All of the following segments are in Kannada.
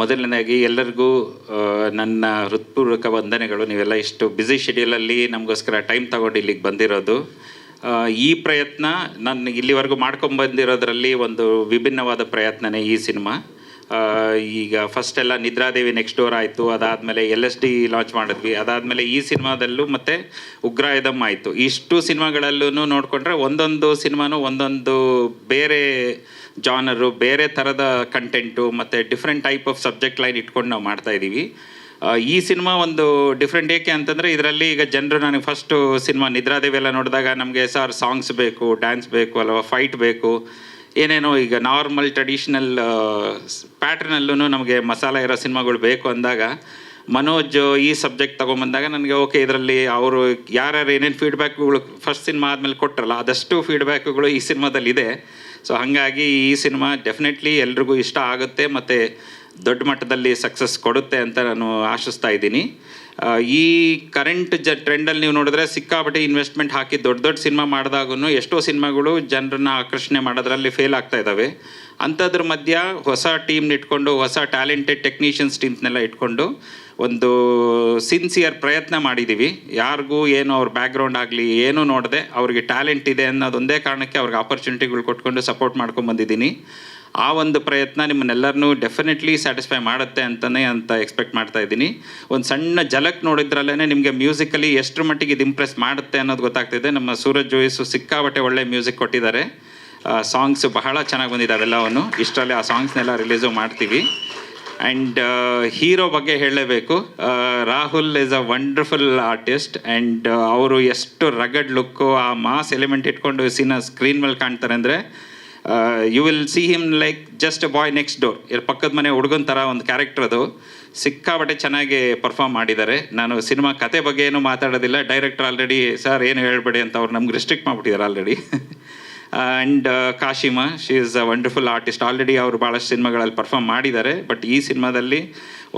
ಮೊದಲನೇದಾಗಿ ಎಲ್ಲರಿಗೂ ನನ್ನ ಹೃತ್ಪೂರ್ವಕ ವಂದನೆಗಳು. ನೀವೆಲ್ಲ ಇಷ್ಟು ಬ್ಯುಸಿ ಶೆಡ್ಯೂಲಲ್ಲಿ ನಮಗೋಸ್ಕರ ಟೈಮ್ ತಗೊಂಡು ಇಲ್ಲಿಗೆ ಬಂದಿರೋದು. ಈ ಪ್ರಯತ್ನ ನಾನು ಇಲ್ಲಿವರೆಗೂ ಮಾಡ್ಕೊಂಬಂದಿರೋದ್ರಲ್ಲಿ ಒಂದು ವಿಭಿನ್ನವಾದ ಪ್ರಯತ್ನನೇ ಈ ಸಿನಿಮಾ. ಈಗ ಫಸ್ಟೆಲ್ಲ ನಿದ್ರಾದೇವಿ ನೆಕ್ಸ್ಟ್ ಡೋರ್ ಆಯಿತು, ಅದಾದಮೇಲೆ LSD ಲಾಂಚ್ ಮಾಡಿದ್ವಿ, ಅದಾದಮೇಲೆ ಈ ಸಿನಿಮಾದಲ್ಲೂ ಮತ್ತು ಉಗ್ರಾಯುಧಮ್ ಆಯಿತು. ಇಷ್ಟು ಸಿನಿಮಾಗಳಲ್ಲೂ ನೋಡಿಕೊಂಡ್ರೆ ಒಂದೊಂದು ಸಿನಿಮಾನು ಒಂದೊಂದು ಬೇರೆ ಜಾನರು, ಬೇರೆ ಥರದ ಕಂಟೆಂಟು ಮತ್ತು different type of subject line ಇಟ್ಕೊಂಡು ನಾವು ಮಾಡ್ತಾಯಿದ್ದೀವಿ. ಈ ಸಿನಿಮಾ ಒಂದು ಡಿಫ್ರೆಂಟ್ ಏಕೆ ಅಂತಂದರೆ ಇದರಲ್ಲಿ ಈಗ ಜನರು ನನಗೆ ಫಸ್ಟು ಸಿನಿಮಾ ನಿದ್ರಾದೇವಿ ಎಲ್ಲ ನೋಡಿದಾಗ ನಮಗೆ ಸಾಂಗ್ಸ್ ಬೇಕು, ಡ್ಯಾನ್ಸ್ ಬೇಕು ಅಲ್ವಾ, ಫೈಟ್ ಬೇಕು, ಏನೇನೋ ಈಗ ನಾರ್ಮಲ್ ಟ್ರೆಡಿಷ್ನಲ್ ಪ್ಯಾಟ್ರನಲ್ಲೂ ನಮಗೆ ಮಸಾಲ ಇರೋ ಸಿನಿಮಾಗಳು ಬೇಕು ಅಂದಾಗ ಮನೋಜ್ ಈ ಸಬ್ಜೆಕ್ಟ್ ತೊಗೊಂಬಂದಾಗ ನನಗೆ ಓಕೆ, ಇದರಲ್ಲಿ ಅವರು ಯಾರ್ಯಾರು ಏನೇನು ಫೀಡ್ಬ್ಯಾಕ್ಗಳು ಫಸ್ಟ್ ಸಿನಿಮಾ ಆದಮೇಲೆ ಕೊಟ್ಟರಲ್ಲ ಅದಷ್ಟು ಫೀಡ್ಬ್ಯಾಕ್ಗಳು ಈ ಸಿನಿಮಾದಲ್ಲಿದೆ. ಸೊ ಹಾಗಾಗಿ ಈ ಸಿನಿಮಾ ಡೆಫಿನೆಟ್ಲಿ ಎಲ್ರಿಗೂ ಇಷ್ಟ ಆಗುತ್ತೆ ಮತ್ತು ದೊಡ್ಡ ಮಟ್ಟದಲ್ಲಿ ಸಕ್ಸಸ್ ಕೊಡುತ್ತೆ ಅಂತ ನಾನು ಆಶಿಸ್ತಾ ಇದ್ದೀನಿ. ಈ ಕರೆಂಟ್ ಟ್ರೆಂಡಲ್ಲಿ ನೀವು ನೋಡಿದ್ರೆ ಸಿಕ್ಕಾಪಟ್ಟೆ ಇನ್ವೆಸ್ಟ್ಮೆಂಟ್ ಹಾಕಿ ದೊಡ್ಡ ದೊಡ್ಡ ಸಿನಿಮಾ ಮಾಡಿದಾಗೂ ಎಷ್ಟೋ ಸಿನಿಮಾಗಳು ಜನರನ್ನ ಆಕರ್ಷಣೆ ಮಾಡೋದ್ರಲ್ಲಿ ಫೇಲ್ ಆಗ್ತಾ ಇದ್ದಾವೆ. ಅಂಥದ್ರ ಮಧ್ಯ ಹೊಸ ಟೀಮ್ನ ಇಟ್ಕೊಂಡು, ಹೊಸ ಟ್ಯಾಲೆಂಟೆಡ್ ಟೆಕ್ನಿಷಿಯನ್ಸ್ ಟೀಮ್ಸ್ನೆಲ್ಲ ಇಟ್ಕೊಂಡು ಒಂದು ಸಿನ್ಸಿಯರ್ ಪ್ರಯತ್ನ ಮಾಡಿದ್ದೀವಿ. ಯಾರಿಗೂ ಏನು ಅವ್ರ ಬ್ಯಾಕ್ಗ್ರೌಂಡ್ ಆಗಲಿ ಏನೂ ನೋಡದೆ ಅವ್ರಿಗೆ ಟ್ಯಾಲೆಂಟ್ ಇದೆ ಅನ್ನೋದೊಂದೇ ಕಾರಣಕ್ಕೆ ಅವ್ರಿಗೆ ಆಪರ್ಚುನಿಟಿಗಳು ಕೊಟ್ಕೊಂಡು ಸಪೋರ್ಟ್ ಮಾಡ್ಕೊಂಬಂದಿದ್ದೀನಿ. ಆ ಒಂದು ಪ್ರಯತ್ನ ನಿಮ್ಮನ್ನೆಲ್ಲರನ್ನೂ ಡೆಫಿನೆಟ್ಲಿ ಸ್ಯಾಟಿಸ್ಫೈ ಮಾಡುತ್ತೆ ಅಂತ ಎಕ್ಸ್ಪೆಕ್ಟ್ ಮಾಡ್ತಾ ಇದ್ದೀನಿ. ಒಂದು ಸಣ್ಣ ಝಲಕ್ ನೋಡಿದ್ರಲ್ಲೇ ನಿಮಗೆ ಮ್ಯೂಸಿಕಲಿ ಎಷ್ಟರ ಮಟ್ಟಿಗೆ ಇದು ಇಂಪ್ರೆಸ್ ಮಾಡುತ್ತೆ ಅನ್ನೋದು ಗೊತ್ತಾಗ್ತಿದೆ. ನಮ್ಮ ಸೂರಜ್ ಜೋಯಿಸು ಸಿಕ್ಕಾಬಟ್ಟೆ ಒಳ್ಳೆ ಮ್ಯೂಸಿಕ್ ಕೊಟ್ಟಿದ್ದಾರೆ. ಸಾಂಗ್ಸ್ ಬಹಳ ಚೆನ್ನಾಗಿ ಬಂದಿದ್ದಾವೆ ಎಲ್ಲವನ್ನು. ಇಷ್ಟರಲ್ಲಿ ಆ ಸಾಂಗ್ಸ್ನೆಲ್ಲ ರಿಲೀಸು ಮಾಡ್ತೀವಿ. ಆ್ಯಂಡ್ ಹೀರೋ ಬಗ್ಗೆ ಹೇಳಲೇಬೇಕು. Rahul is a wonderful artist and ಅವರು ಎಷ್ಟು ರಗಡ್ ಲುಕ್ಕು, ಆ ಮಾಸ್ ಎಲಿಮೆಂಟ್ ಇಟ್ಕೊಂಡು ಸ್ಕ್ರೀನ್ ಮೇಲೆ ಕಾಣ್ತಾರೆ ಅಂದರೆ you will see him like just a boy next door. ಪಕ್ಕದ ಮನೆ ಹುಡುಗನ ಥರ ಒಂದು ಕ್ಯಾರೆಕ್ಟರ್ ಅದು. ಸಿಕ್ಕಾಬಟ್ಟೆ ಚೆನ್ನಾಗಿ ಪರ್ಫಾರ್ಮ್ ಮಾಡಿದ್ದಾರೆ. ನಾನು ಸಿನಿಮಾ ಕತೆ ಬಗ್ಗೆ ಏನೂ ಮಾತಾಡೋದಿಲ್ಲ. ಡೈರೆಕ್ಟರ್ ಆಲ್ರೆಡಿ ಸರ್ ಏನು ಹೇಳ್ಬೇಡಿ ಅಂತ ಅವ್ರು ನಮ್ಗೆ ರಿಸ್ಟ್ರಿಕ್ಟ್ ಮಾಡಿಬಿಟ್ಟಿದ್ದಾರೆ already. And Kashima, she is a wonderful artist. Already ಅವರು ಭಾಳಷ್ಟು ಸಿನಿಮಾಗಳಲ್ಲಿ ಪರ್ಫಾರ್ಮ್ ಮಾಡಿದ್ದಾರೆ. ಬಟ್ ಈ ಸಿನಿಮಾದಲ್ಲಿ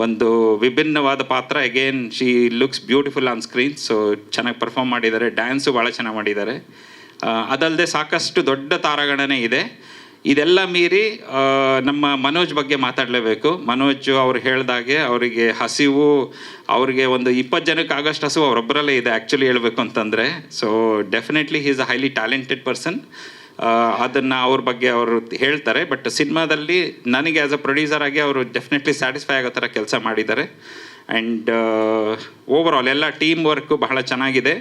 ಒಂದು ವಿಭಿನ್ನವಾದ ಪಾತ್ರ. Again she looks beautiful on screen. So ಚೆನ್ನಾಗಿ ಪರ್ಫಾರ್ಮ್ ಮಾಡಿದ್ದಾರೆ. ಡ್ಯಾನ್ಸು ಭಾಳ ಚೆನ್ನಾಗಿ ಮಾಡಿದ್ದಾರೆ. ಅದಲ್ಲದೆ ಸಾಕಷ್ಟು ದೊಡ್ಡ ತಾರಾಗಣನೆ ಇದೆ. ಇದೆಲ್ಲ ಮೀರಿ ನಮ್ಮ ಮನೋಜ್ ಬಗ್ಗೆ ಮಾತಾಡಲೇಬೇಕು. ಮನೋಜ್ ಅವ್ರು ಹೇಳ್ದಾಗೆ ಅವರಿಗೆ ಹಸಿವು, ಅವರಿಗೆ ಒಂದು 20 ಜನಕ್ಕೆ ಆಗೋಷ್ಟು ಹಸಿವು ಅವರೊಬ್ಬರಲ್ಲೇ ಇದೆ ಆ್ಯಕ್ಚುಲಿ ಹೇಳಬೇಕು ಅಂತಂದರೆ. So definitely he is a highly talented person. ಅದನ್ನು ಅವ್ರ ಬಗ್ಗೆ ಅವರು ಹೇಳ್ತಾರೆ. ಬಟ್ ಸಿನಿಮಾದಲ್ಲಿ ನನಗೆ ಆ್ಯಸ್ ಅ ಪ್ರೊಡ್ಯೂಸರ್ ಆಗಿ ಅವರು ಡೆಫಿನೆಟ್ಲಿ ಸ್ಯಾಟಿಸ್ಫೈ ಆಗೋ ಥರ ಕೆಲಸ ಮಾಡಿದ್ದಾರೆ. ಆ್ಯಂಡ್ ಓವರಾಲ್ ಎಲ್ಲ ಟೀಮ್ ವರ್ಕು ಬಹಳ ಚೆನ್ನಾಗಿದೆ.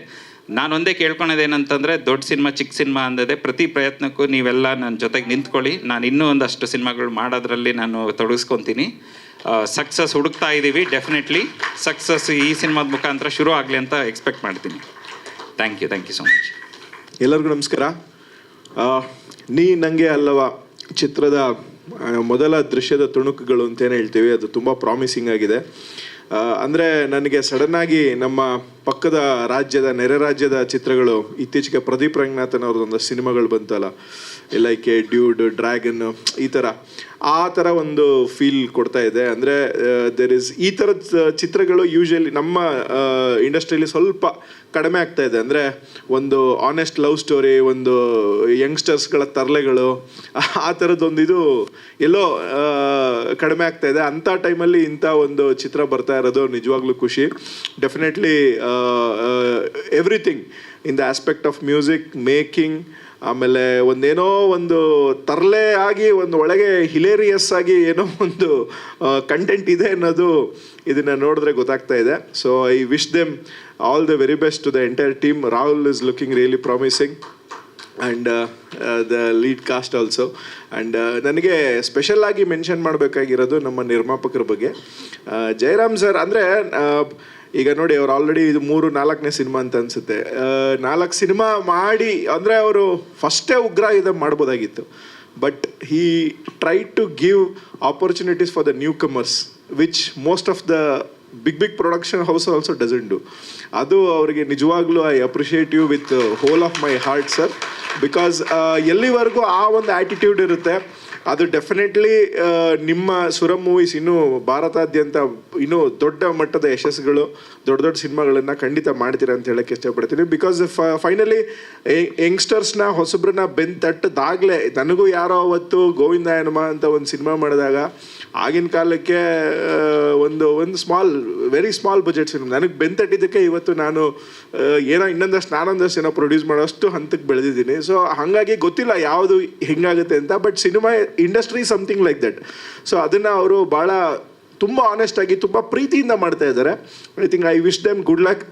ನಾನೊಂದೇ ಕೇಳ್ಕೊಳೋದೇನಂತಂದರೆ, ದೊಡ್ಡ ಸಿನಿಮಾ ಚಿಕ್ಕ ಸಿನಿಮಾ ಅಂದದೆ ಪ್ರತಿ ಪ್ರಯತ್ನಕ್ಕೂ ನೀವೆಲ್ಲ ನನ್ನ ಜೊತೆಗೆ ನಿಂತ್ಕೊಳ್ಳಿ. ನಾನು ಇನ್ನೂ ಒಂದಷ್ಟು ಸಿನಿಮಾಗಳು ಮಾಡೋದ್ರಲ್ಲಿ ನಾನು ತೊಡಗಿಸ್ಕೊತೀನಿ. ಸಕ್ಸಸ್ ಹುಡುಕ್ತಾ ಇದ್ದೀವಿ. ಡೆಫಿನೆಟ್ಲಿ ಸಕ್ಸಸ್ ಈ ಸಿನಿಮಾದ ಮುಖಾಂತರ ಶುರು ಆಗಲಿ ಅಂತ ಎಕ್ಸ್ಪೆಕ್ಟ್ ಮಾಡ್ತೀನಿ. Thank you so much. ಎಲ್ಲರಿಗೂ ನಮಸ್ಕಾರ. ನೀ ನನಗೆ ಅಲ್ಲವಾ ಚಿತ್ರದ ಮೊದಲ ದೃಶ್ಯದ ತುಣುಕುಗಳು ಅಂತೇನು ಹೇಳ್ತೀವಿ, ಅದು ತುಂಬ ಪ್ರಾಮಿಸಿಂಗ್ ಆಗಿದೆ. ಅಂದರೆ ನನಗೆ ಸಡನ್ನಾಗಿ ನಮ್ಮ ಪಕ್ಕದ ರಾಜ್ಯದ, ನೆರೆ ರಾಜ್ಯದ ಚಿತ್ರಗಳು, ಇತ್ತೀಚೆಗೆ ಪ್ರದೀಪ್ ರಂಗನಾಥನ್ ಅವ್ರದ್ದೊಂದು ಸಿನಿಮಾಗಳು ಬಂತಲ್ಲ, ಲೈಕ್ ಡ್ಯೂಡ್, ಡ್ರ್ಯಾಗನ್, ಆ ಥರ ಒಂದು ಫೀಲ್ ಕೊಡ್ತಾ ಇದೆ. ಅಂದರೆ ಈ ಥರದ ಚಿತ್ರಗಳು ಯೂಶಲಿ ನಮ್ಮ ಇಂಡಸ್ಟ್ರಿಯಲ್ಲಿ ಸ್ವಲ್ಪ ಕಡಿಮೆ ಆಗ್ತಾ ಇದೆ. ಅಂದರೆ ಒಂದು ಆನೆಸ್ಟ್ ಲವ್ ಸ್ಟೋರಿ, ಒಂದು ಯಂಗ್ಸ್ಟರ್ಸ್ಗಳ ತರಲೆಗಳು, ಆ ಥರದ್ದೊಂದು ಇದು ಎಲ್ಲೋ ಕಡಿಮೆ ಆಗ್ತಾ ಇದೆ. ಅಂಥ ಟೈಮಲ್ಲಿ ಇಂಥ ಒಂದು ಚಿತ್ರ ಬರ್ತಾ ಇರೋದು ನಿಜವಾಗ್ಲೂ ಖುಷಿ. Definitely everything in the aspect of music making, ಆಮೇಲೆ ಒಂದೇನೋ ಒಂದು ತರಲೆ ಆಗಿ ಒಂದು ಒಳಗೆ ಹಿಲೇರಿಯಸ್ ಆಗಿ ಏನೋ ಒಂದು ಕಂಟೆಂಟ್ ಇದೆ ಅನ್ನೋದು ಇದನ್ನು ನೋಡಿದ್ರೆ ಗೊತ್ತಾಗ್ತಾ ಇದೆ. So I wish them all the very best to the entire team. Rahul is looking really promising and the lead cast also. And ನನಗೆ ಸ್ಪೆಷಲ್ ಆಗಿ ಮೆನ್ಷನ್ ಮಾಡಬೇಕಾಗಿರೋದು ನಮ್ಮ ನಿರ್ಮಾಪಕರ ಬಗ್ಗೆ. ಜಯರಾಮ್ ಸರ್ ಅಂದರೆ ಈಗ ನೋಡಿ, ಅವ್ರು ಆಲ್ರೆಡಿ ಇದು 3-4ನೇ ಸಿನಿಮಾ ಅಂತ ಅನಿಸುತ್ತೆ. 4 ಸಿನಿಮಾ ಮಾಡಿ ಅಂದರೆ ಅವರು ಫಸ್ಟೇ ಉಗ್ರಾಯುಧಮ್ ಮಾಡ್ಬೋದಾಗಿತ್ತು. But he try to give opportunities for the newcomers, which most of the big production house also doesn't do. ಅದು ಅವರಿಗೆ ನಿಜವಾಗ್ಲೂ I appreciate you with whole of my heart sir. Because ಎಲ್ಲಿವರೆಗೂ ಆ ಒಂದು ಆ್ಯಟಿಟ್ಯೂಡ್ ಇರುತ್ತೆ, ಅದು ಡೆಫಿನೆಟ್ಲಿ ನಿಮ್ಮ ಸುರಂ ಮೂವೀಸ್ ಇನ್ನೂ ಭಾರತಾದ್ಯಂತ ಇನ್ನೂ ದೊಡ್ಡ ಮಟ್ಟದ ಯಶಸ್ಸುಗಳು, ದೊಡ್ಡ ಸಿನಿಮಾಗಳನ್ನು ಖಂಡಿತ ಮಾಡ್ತೀರಾ ಅಂತ ಹೇಳಕ್ಕೆ ಇಷ್ಟಪಡ್ತೀನಿ. ಬಿಕಾಸ್ ಫೈನಲಿ ಯಂಗ್ಸ್ಟರ್ಸ್ನ, ಹೊಸಬ್ರನ್ನ ಬೆನ್ ತಟ್ಟದಾಗಲೇ, ನನಗೂ ಯಾರೋ ಅವತ್ತು ಗೋವಿಂದಾಯನಮ ಅಂತ ಒಂದು ಸಿನಿಮಾ ಮಾಡಿದಾಗ ಆಗಿನ ಕಾಲಕ್ಕೆ ಒಂದು ವೆರಿ ಸ್ಮಾಲ್ ಬಜೆಟ್ ಸಿನಿಮಾ ನನಗೆ ಬೆಂತಟ್ಟಿದ್ದಕ್ಕೆ ಇವತ್ತು ನಾನು ನಾನೊಂದಷ್ಟು ಏನೋ ಪ್ರೊಡ್ಯೂಸ್ ಮಾಡೋಷ್ಟು ಹಂತಕ್ಕೆ ಬೆಳೆದಿದ್ದೀನಿ. ಸೊ ಹಾಗಾಗಿ ಗೊತ್ತಿಲ್ಲ ಯಾವುದು ಹೆಂಗಾಗುತ್ತೆ ಅಂತ, but cinema industry something like that. So ಅದನ್ನು ಅವರು ಭಾಳ ತುಂಬ ಆನೆಸ್ಟಾಗಿ ತುಂಬ ಪ್ರೀತಿಯಿಂದ ಮಾಡ್ತಾ ಇದ್ದಾರೆ. I wish them good luck.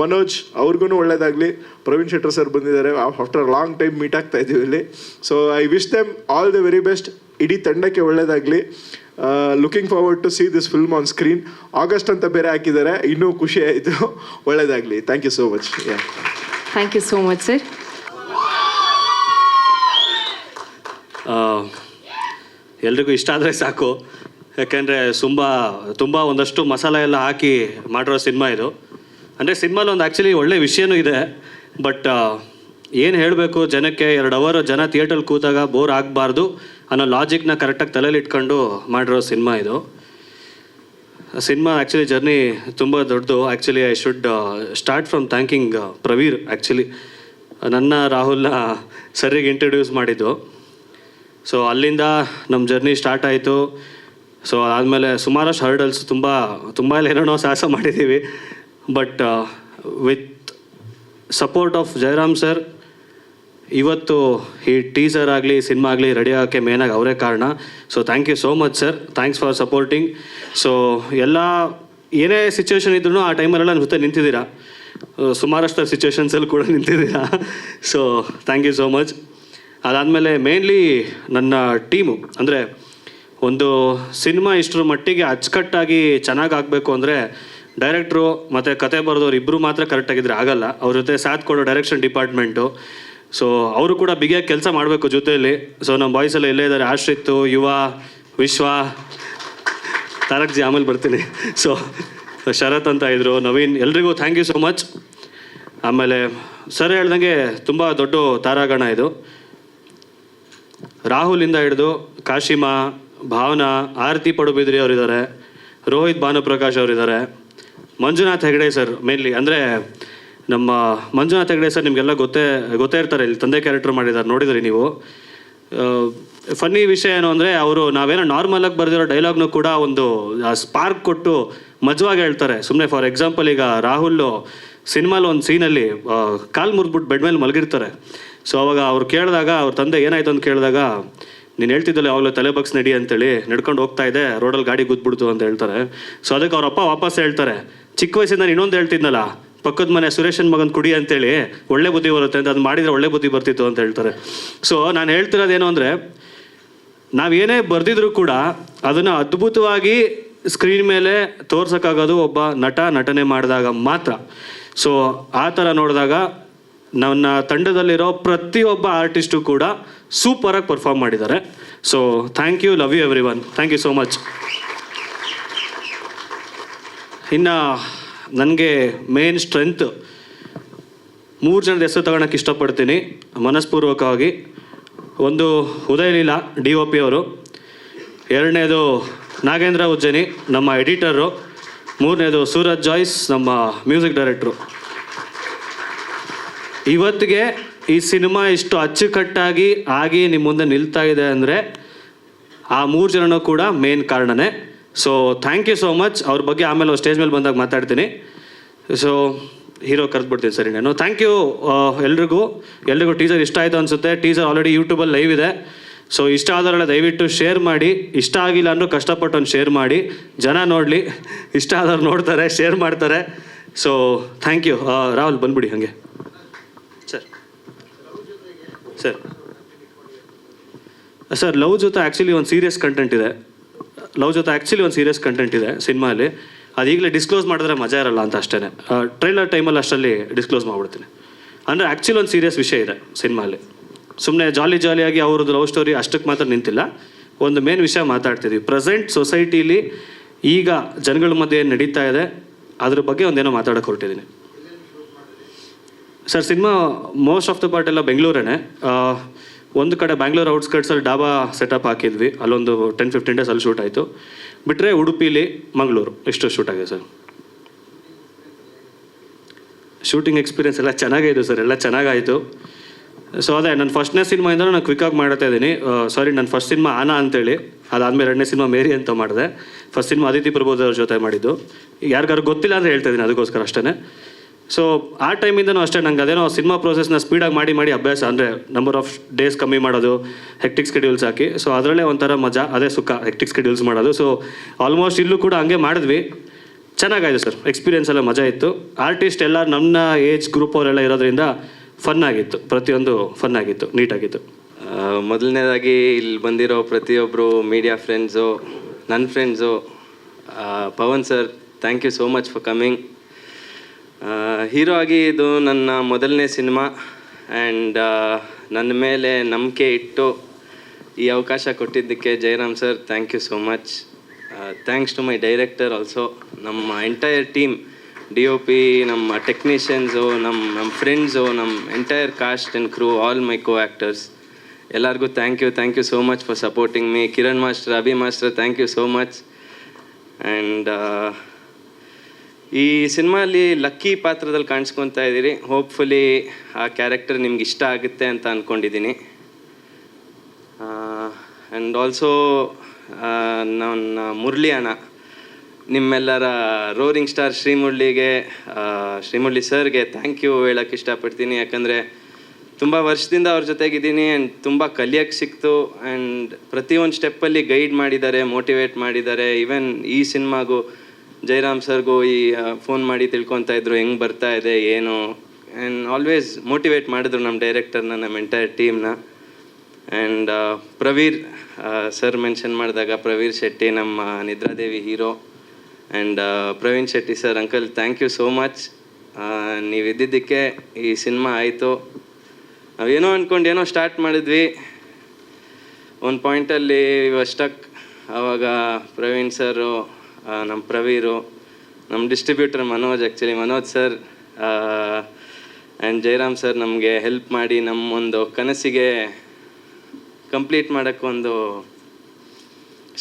Manoj ಅವ್ರಿಗೂ ಒಳ್ಳೇದಾಗಲಿ. ಪ್ರವೀಣ್ ಶೆಟ್ಟರ್ ಸರ್ ಬಂದಿದ್ದಾರೆ, ಆಫ್ಟರ್ ಲಾಂಗ್ ಟೈಮ್ ಮೀಟ್ ಆಗ್ತಾ ಇದ್ದೀವಿ ಇಲ್ಲಿ. So I wish them all the very best. ಇಡೀ ತಂಡಕ್ಕೆ ಒಳ್ಳೇದಾಗಲಿ. Looking forward to see this film on screen. August ಅಂತ ಬೇರೆ ಹಾಕಿದ್ದಾರೆ, ಇನ್ನೂ ಖುಷಿ ಆಯಿತು. ಒಳ್ಳೇದಾಗಲಿ. Thank you so much. Thank you so much sir. ಎಲ್ರಿಗೂ ಇಷ್ಟ ಆದರೆ ಸಾಕು, ಯಾಕೆಂದರೆ ತುಂಬ ಒಂದಷ್ಟು ಮಸಾಲೆ ಎಲ್ಲ ಹಾಕಿ ಮಾಡಿರೋ ಸಿನಿಮಾ ಇದು. ಅಂದರೆ ಸಿನಿಮಾಲಿ ಒಂದು ಆ್ಯಕ್ಚುಲಿ ಒಳ್ಳೆ ವಿಷಯನೂ ಇದೆ, ಬಟ್ ಏನು ಹೇಳಬೇಕು ಜನಕ್ಕೆ, 2 ಅವರ್ ಜನ ಥಿಯೇಟ್ರಲ್ಲಿ ಕೂತಾಗ ಬೋರ್ ಆಗಬಾರ್ದು ಅನ್ನೋ ಲಾಜಿಕ್ನ ಕರೆಕ್ಟಾಗಿ ತಲೆಯಲ್ಲಿ ಇಟ್ಕೊಂಡು ಮಾಡಿರೋ ಸಿನಿಮಾ ಇದು. ಸಿನಿಮಾ ಆ್ಯಕ್ಚುಲಿ ಜರ್ನಿ ತುಂಬ ದೊಡ್ಡದು. Actually I should start from thanking Pravir. Actually ನನ್ನ ರಾಹುಲ್ನ ಸರಿಗೆ ಇಂಟ್ರಡ್ಯೂಸ್ ಮಾಡಿದ್ದು. ಸೊ ಅಲ್ಲಿಂದ ನಮ್ಮ ಜರ್ನಿ ಸ್ಟಾರ್ಟ್ ಆಯಿತು. ಸೊ ಆದಮೇಲೆ ಸುಮಾರಷ್ಟು ಹರ್ಡಲ್ಸ್ ತುಂಬ ಏನೇನೋ ಸಾಹಸ ಮಾಡಿದ್ದೀವಿ. But with support of Jayaram sir ಇವತ್ತು ಈ ಟೀಸರ್ ಆಗಲಿ ಸಿನಿಮಾ ಆಗಲಿ ರೆಡಿ ಆಗೋಕ್ಕೆ ಮೇನಾಗಿ ಅವರೇ ಕಾರಣ. So thank you so much sir. Thanks for supporting. So ಏನೇ ಸಿಚುವೇಶನ್ ಇದ್ರೂ ಆ ಟೈಮಲ್ಲೆಲ್ಲ ನನ್ನ ಜೊತೆ ನಿಂತಿದ್ದೀರಾ. ಸುಮಾರಷ್ಟು ಸಿಚುವೇಶನ್ಸಲ್ಲಿ ಕೂಡ ನಿಂತಿದ್ದೀರಾ. So thank you so much. ಅದಾದಮೇಲೆ ಮೇನ್ಲಿ ನನ್ನ ಟೀಮು, ಅಂದರೆ ಒಂದು ಸಿನಿಮಾ ಇಷ್ಟರ ಮಟ್ಟಿಗೆ ಅಚ್ಚುಕಟ್ಟಾಗಿ ಚೆನ್ನಾಗಿ ಆಗಬೇಕು ಅಂದರೆ ಡೈರೆಕ್ಟ್ರು ಮತ್ತು ಕತೆ ಬರೆದವ್ರು ಇಬ್ಬರು ಮಾತ್ರ ಕರೆಕ್ಟಾಗಿದ್ದರೆ ಆಗಲ್ಲ. ಅವ್ರ ಜೊತೆ ಸಾಥ್ ಕೊಡೋ ಡೈರೆಕ್ಷನ್ ಡಿಪಾರ್ಟ್ಮೆಂಟು. ಸೊ ಅವರು ಕೂಡ ಬಿಗಿಯಾಗಿ ಕೆಲಸ ಮಾಡಬೇಕು ಜೊತೆಯಲ್ಲಿ. ಸೊ ನಮ್ಮ ಬಾಯ್ಸ್ ಎಲ್ಲ ಇಲ್ಲೇ ಇದ್ದಾರೆ, ಆಶ್ರಿತ್ತು, ಯುವ, ವಿಶ್ವ, ತಾರಕ್ ಜಿ, ಆಮೇಲೆ ಬರ್ತೀನಿ. ಸೊ ಶರತ್ ಅಂತ ಇದ್ದರು, ನವೀನ್, ಎಲ್ರಿಗೂ ಥ್ಯಾಂಕ್ ಯು ಸೋ ಮಚ್. ಆಮೇಲೆ ಸರ್ ಹೇಳ್ದಂಗೆ ತುಂಬ ದೊಡ್ಡ ತಾರಾಗಣ ಇದು. ರಾಹುಲಿಂದ ಹಿಡಿದು ಕಾಶಿಮಾ, ಭಾವನಾ, ಆರತಿ ಪಡುಬಿದ್ರಿ ಅವರಿದ್ದಾರೆ, ರೋಹಿತ್ ಭಾನುಪ್ರಕಾಶ್ ಅವರಿದ್ದಾರೆ, ಮಂಜುನಾಥ್ ಹೆಗಡೆ ಸರ್ ಮೇನ್ಲಿ. ಅಂದರೆ ನಮ್ಮ ಮಂಜುನಾಥ್ ಹೆಗಡೆ ಸರ್ ನಿಮಗೆಲ್ಲ ಗೊತ್ತೇ ಇರ್ತಾರೆ, ಇಲ್ಲಿ ತಂದೆ ಕ್ಯಾರೆಕ್ಟರ್ ಮಾಡಿದ್ದಾರೆ, ನೋಡಿದ್ರಿ ನೀವು. ಫನ್ನಿ ವಿಷಯ ಏನು ಅಂದರೆ ಅವರು ನಾವೇನೋ ನಾರ್ಮಲಾಗಿ ಬರೆದಿರೋ ಡೈಲಾಗ್ನೂ ಕೂಡ ಒಂದು ಸ್ಪಾರ್ಕ್ ಕೊಟ್ಟು ಮಜವಾಗಿ ಹೇಳ್ತಾರೆ. ಸುಮ್ಮನೆ ಫಾರ್ ಎಕ್ಸಾಂಪಲ್, ಈಗ ರಾಹುಲ್ ಸಿನಿಮಾಲಿ ಒಂದು ಸೀನಲ್ಲಿ ಕಾಲು ಮುರಿದ್ಬಿಟ್ಟು ಬೆಡ್ ಮೇಲೆ ಮಲಗಿರ್ತಾರೆ. ಸೊ ಅವಾಗ ಅವ್ರು ಕೇಳಿದಾಗ, ಅವ್ರ ತಂದೆ ಏನಾಯ್ತು ಅಂತ ಕೇಳಿದಾಗ, ನೀನು ಹೇಳ್ತಿದ್ದಲ್ಲ ಯಾವಾಗಲೂ ತಲೆ ಬಗ್ಸ್ ನಡಿ ಅಂತೇಳಿ, ನಡ್ಕೊಂಡು ಹೋಗ್ತಾ ಇದೆ, ರೋಡಲ್ಲಿ ಗಾಡಿ ಗುದ್ಬಿಡ್ತು ಅಂತ ಹೇಳ್ತಾರೆ. ಸೊ ಅದಕ್ಕೆ ಅವ್ರ ಅಪ್ಪ ವಾಪಸ್ ಹೇಳ್ತಾರೆ, ಚಿಕ್ಕ ವಯಸ್ಸಿಂದ ನಾನು ಇನ್ನೊಂದು ಹೇಳ್ತಿದ್ನಲ್ಲ, ಪಕ್ಕದ ಮನೆ ಸುರೇಶನ್ ಮಗನ ಕುಡಿ ಅಂತೇಳಿ, ಒಳ್ಳೆ ಬುದ್ಧಿ ಬರುತ್ತೆ ಅಂತ, ಅದು ಮಾಡಿದರೆ ಒಳ್ಳೆ ಬುದ್ಧಿ ಬರ್ತಿತ್ತು ಅಂತ ಹೇಳ್ತಾರೆ. ಸೊ ನಾನು ಹೇಳ್ತಿರೋದೇನು ಅಂದರೆ, ನಾವೇನೇ ಬರೆದಿದ್ರು ಕೂಡ ಅದನ್ನು ಅದ್ಭುತವಾಗಿ ಸ್ಕ್ರೀನ್ ಮೇಲೆ ತೋರ್ಸೋಕ್ಕಾಗೋದು ಒಬ್ಬ ನಟನೆ ಮಾಡಿದಾಗ ಮಾತ್ರ. ಸೊ ಆ ಥರ ನೋಡಿದಾಗ ನನ್ನ ತಂಡದಲ್ಲಿರೋ ಪ್ರತಿಯೊಬ್ಬ ಆರ್ಟಿಸ್ಟು ಕೂಡ ಸೂಪರಾಗಿ ಪರ್ಫಾರ್ಮ್ ಮಾಡಿದ್ದಾರೆ. So thank you, love you every one, thank you so much. ಇನ್ನು ನನಗೆ ಮೇನ್ ಸ್ಟ್ರೆಂತ್ 3 ಜನದ ಹೆಸರು ತಗೊಳಕ್ಕೆ ಇಷ್ಟಪಡ್ತೀನಿ ಮನಸ್ಪೂರ್ವಕವಾಗಿ. ಒಂದು ಉದಯ ಲೀಲಾ DOP ಅವರು, 2ನೇದು ನಾಗೇಂದ್ರ ಉಜ್ಜನಿ ನಮ್ಮ ಎಡಿಟರು, 3ನೇದು ಸೂರಜ್ ಜಾಯ್ಸ್ ನಮ್ಮ ಮ್ಯೂಸಿಕ್ ಡೈರೆಕ್ಟ್ರು. ಇವತ್ತಿಗೆ ಈ ಸಿನಿಮಾ ಇಷ್ಟು ಅಚ್ಚುಕಟ್ಟಾಗಿ ಆಗಿ ನಿಮ್ಮ ಮುಂದೆ ನಿಲ್ತಾ ಇದೆ ಅಂದರೆ ಆ 3 ಜನನೂ ಕೂಡ ಮೇನ್ ಕಾರಣನೇ. So thank you so much. ಅವ್ರ ಬಗ್ಗೆ ಆಮೇಲೆ ಸ್ಟೇಜ್ ಮೇಲೆ ಬಂದಾಗ ಮಾತಾಡ್ತೀನಿ. ಸೊ ಹೀರೋ ಕರೆದ್ಬಿಡ್ತೀನಿ ಸರಿ ನಾನು. ಥ್ಯಾಂಕ್ ಯು ಎಲ್ರಿಗೂ ಟೀಸರ್ ಇಷ್ಟ ಆಯಿತು ಅನಿಸುತ್ತೆ. ಟೀಸರ್ ಆಲ್ರೆಡಿ ಯೂಟ್ಯೂಬಲ್ಲಿ ಲೈವ್ ಇದೆ. ಸೊ ಇಷ್ಟ ಆದವರೆಲ್ಲ ದಯವಿಟ್ಟು ಶೇರ್ ಮಾಡಿ. ಇಷ್ಟ ಆಗಿಲ್ಲ ಅಂದರೂ ಕಷ್ಟಪಟ್ಟು ಒಂದು ಶೇರ್ ಮಾಡಿ, ಜನ ನೋಡಲಿ. ಇಷ್ಟ ಆದವ್ರು ನೋಡ್ತಾರೆ, ಶೇರ್ ಮಾಡ್ತಾರೆ. So thank you. ರಾಹುಲ್ ಬಂದ್ಬಿಡಿ ಹಾಗೆ ಸರ್. ಲವ್ ಜೊತೆ ಆ್ಯಕ್ಚುಲಿ ಒಂದು ಸೀರಿಯಸ್ ಕಂಟೆಂಟ್ ಇದೆ ಸಿನಿಮಾಲಿ. ಅದು ಈಗಲೇ ಡಿಸ್ಕ್ಲೋಸ್ ಮಾಡಿದ್ರೆ ಮಜಾ ಇರಲ್ಲ ಅಂತ ಅಷ್ಟೇ. ಟ್ರೈಲರ್ ಟೈಮಲ್ಲಿ ಅಷ್ಟರಲ್ಲಿ ಡಿಸ್ಕ್ಲೋಸ್ ಮಾಡಿಬಿಡ್ತೀನಿ. ಅಂದರೆ ಆ್ಯಕ್ಚುಲಿ ಒಂದು ಸೀರಿಯಸ್ ವಿಷಯ ಇದೆ ಸಿನಿಮಾಲಿ. ಸುಮ್ಮನೆ ಜಾಲಿಯಾಗಿ ಅವ್ರದ್ದು ಲವ್ ಸ್ಟೋರಿ ಅಷ್ಟಕ್ಕೆ ಮಾತ್ರ ನಿಂತಿಲ್ಲ. ಒಂದು ಮೇನ್ ವಿಷಯ ಮಾತಾಡ್ತಿದ್ವಿ. ಪ್ರೆಸೆಂಟ್ ಸೊಸೈಟಿಲಿ ಈಗ ಜನಗಳ ಮಧ್ಯೆ ಏನು ನಡೀತಾ ಇದೆ ಅದ್ರ ಬಗ್ಗೆ ಒಂದೇನೋ ಮಾತಾಡೋಕೆ ಹೊರಟಿದ್ದೀನಿ sir. Cinema most of the part ಎಲ್ಲ ಬೆಂಗಳೂರೇ. ಒಂದು ಕಡೆ ಬ್ಯಾಂಗ್ಳೂರ್ ಔಟ್ಸ್ಕರ್ಟ್ಸಲ್ಲಿ ಡಾಬಾ ಸೆಟಪ್ ಹಾಕಿದ್ವಿ, ಅಲ್ಲೊಂದು 10-15 ಡೇಸ್ ಅಲ್ಲಿ ಶೂಟ್ ಆಯಿತು. ಬಿಟ್ಟರೆ ಉಡುಪಿಲಿ, ಮಂಗಳೂರು ಇಷ್ಟು ಶೂಟ್ ಆಗಿದೆ ಸರ್. ಶೂಟಿಂಗ್ ಎಕ್ಸ್ಪೀರಿಯನ್ಸ್ ಎಲ್ಲ ಚೆನ್ನಾಗೇ ಇದೆ ಸರ್, ಎಲ್ಲ ಚೆನ್ನಾಗಾಯಿತು. ಸೊ ಅದೇ ನನ್ನ ಫಸ್ಟ್ನೇ ಸಿನಿಮಾಯಿಂದ ನಾನು ಕ್ವಿಕ್ಕಾಗಿ ಮಾಡ್ತಾ ಇದ್ದೀನಿ. ಸಾರಿ, ನನ್ನ ಫಸ್ಟ್ ಸಿನಿಮಾ ಆನ ಅಂತೇಳಿ, ಅದಾದಮೇಲೆ ಎರಡನೇ ಸಿನಿಮಾ ಮೇರಿ ಅಂತ ಮಾಡಿದೆ. ಫಸ್ಟ್ ಸಿನಿಮಾ ಅದಿತಿ ಪ್ರಬೋಧ್ ಅವ್ರ ಜೊತೆ ಮಾಡಿದ್ದು. ಯಾರಿಗಾರು ಗೊತ್ತಿಲ್ಲ ಅಂದರೆ ಹೇಳ್ತಾ ಇದ್ದೀನಿ, ಅದಕ್ಕೋಸ್ಕರ ಅಷ್ಟೇ. ಸೊ ಆ ಟೈಮಿಂದನೂ ಅಷ್ಟೇ ನಂಗೆ ಅದೇನೋ ಸಿನಿಮಾ ಪ್ರೋಸೆಸ್ನ ಸ್ಪೀಡಾಗಿ ಮಾಡಿ ಅಭ್ಯಾಸ, ಅಂದರೆ ನಂಬರ್ ಆಫ್ ಡೇಸ್ ಕಮ್ಮಿ ಮಾಡೋದು, ಹೆಕ್ಟಿಕ್ ಸ್ಕೆಡ್ಯೂಲ್ಸ್ ಹಾಕಿ. ಸೊ ಅದರಲ್ಲೇ ಒಂಥರ ಮಜಾ, ಅದೇ ಸುಖ, ಹೆಕ್ಟಿಕ್ ಸ್ಕೆಡ್ಯೂಲ್ಸ್ ಮಾಡೋದು. ಸೊ ಆಲ್ಮೋಸ್ಟ್ ಇಲ್ಲೂ ಕೂಡ ಹಂಗೆ ಮಾಡಿದ್ವಿ. ಚೆನ್ನಾಗಾಯಿತು ಸರ್, ಎಕ್ಸ್ಪೀರಿಯನ್ಸ್ ಎಲ್ಲ ಮಜಾ ಇತ್ತು. ಆರ್ಟಿಸ್ಟ್ ಎಲ್ಲ ನಮ್ಮ ಏಜ್ ಗ್ರೂಪ್ ಅವರೆಲ್ಲ ಇರೋದ್ರಿಂದ ಫನ್ ಆಗಿತ್ತು, ಪ್ರತಿಯೊಂದು ಫನ್ ಆಗಿತ್ತು, ನೀಟಾಗಿತ್ತು. ಮೊದಲನೇದಾಗಿ ಇಲ್ಲಿ ಬಂದಿರೋ ಪ್ರತಿಯೊಬ್ಬರು ಮೀಡಿಯಾ ಫ್ರೆಂಡ್ಸು, ನನ್ನ friends, Pavan sir, thank you so much for coming. Hero ಆಗಿ ಇದು ನನ್ನ ಮೊದಲನೇ ಸಿನಿಮಾ ಆ್ಯಂಡ್ ನನ್ನ ಮೇಲೆ ನಂಬಿಕೆ ಇಟ್ಟು ಈ ಅವಕಾಶ ಕೊಟ್ಟಿದ್ದಕ್ಕೆ Jayaram sir, thank you so much. Thanks to my director also, ನಮ್ಮ ಎಂಟೈರ್ ಟೀಮ್, DOP, ನಮ್ಮ ಟೆಕ್ನಿಷಿಯನ್ಸು, ನಮ್ಮ ಫ್ರೆಂಡ್ಸು, ನಮ್ಮ entire cast and crew, all my co actors, ಎಲ್ಲರಿಗೂ thank you so much for supporting me. Kiran master, Abhi master, thank you so much. And ಈ ಸಿನಿಮಾಲಿ ಲಕ್ಕಿ ಪಾತ್ರದಲ್ಲಿ ಕಾಣಿಸ್ಕೊತಾ ಇದ್ದೀರಿ. ಹೋಪ್ಫುಲಿ ಆ ಕ್ಯಾರೆಕ್ಟರ್ ನಿಮ್ಗೆ ಇಷ್ಟ ಆಗುತ್ತೆ ಅಂತ ಅಂದ್ಕೊಂಡಿದ್ದೀನಿ. ಆ್ಯಂಡ್ ಆಲ್ಸೋ ನನ್ನ ಮುರಳಿ ಅಣ್ಣ, ನಿಮ್ಮೆಲ್ಲರ ರೋರಿಂಗ್ ಸ್ಟಾರ್ ಶ್ರೀಮುರಳಿ ಸರ್ಗೆ ಥ್ಯಾಂಕ್ ಯು ಹೇಳೋಕ್ಕೆ ಇಷ್ಟಪಡ್ತೀನಿ. ಯಾಕಂದರೆ ತುಂಬ ವರ್ಷದಿಂದ ಅವ್ರ ಜೊತೆಗಿದ್ದೀನಿ ಆ್ಯಂಡ್ ತುಂಬ ಕಲಿಯೋಕ್ಕೆ ಸಿಕ್ತು. ಆ್ಯಂಡ್ ಪ್ರತಿಯೊಂದು ಸ್ಟೆಪ್ಪಲ್ಲಿ ಗೈಡ್ ಮಾಡಿದ್ದಾರೆ, ಮೋಟಿವೇಟ್ ಮಾಡಿದ್ದಾರೆ. ಈವನ್ ಈ ಸಿನಿಮಾಗೂ ಜಯರಾಮ್ ಸರ್ಗೂ ಫೋನ್ ಮಾಡಿ ತಿಳ್ಕೊತಾ ಇದ್ರು ಹೆಂಗೆ ಬರ್ತಾ ಇದೆ ಏನು. ಆ್ಯಂಡ್ ಆಲ್ವೇಸ್ ಮೋಟಿವೇಟ್ ಮಾಡಿದ್ರು ನಮ್ಮ ಡೈರೆಕ್ಟರ್ನ, ನಮ್ಮ ಎಂಟೈರ್ ಟೀಮ್ನ. ಆ್ಯಂಡ್ ಪ್ರವೀರ್ ಸರ್ ಮೆನ್ಷನ್ ಮಾಡಿದಾಗ, ಪ್ರವೀರ್ ಶೆಟ್ಟಿ, ನಮ್ಮ Nidradevi hero. And Praveen Shetty sir, uncle, thank you so much. ನೀವು ಇದ್ದಿದ್ದಕ್ಕೆ ಈ ಸಿನಿಮಾ ಆಯಿತು. ನಾವೇನೋ ಅಂದ್ಕೊಂಡು ಏನೋ ಸ್ಟಾರ್ಟ್ ಮಾಡಿದ್ವಿ, ಒಂದು ಪಾಯಿಂಟಲ್ಲಿ ಸ್ಟಕ್. ಆವಾಗ ಪ್ರವೀಣ್ ಸರು, ನಮ್ಮ ಪ್ರವೀರು, ನಮ್ಮ distributor Manoj sir and Jayaram sir ನಮಗೆ ಹೆಲ್ಪ್ ಮಾಡಿ ನಮ್ಮೊಂದು ಕನಸಿಗೆ ಕಂಪ್ಲೀಟ್ ಮಾಡೋಕ್ಕೊಂದು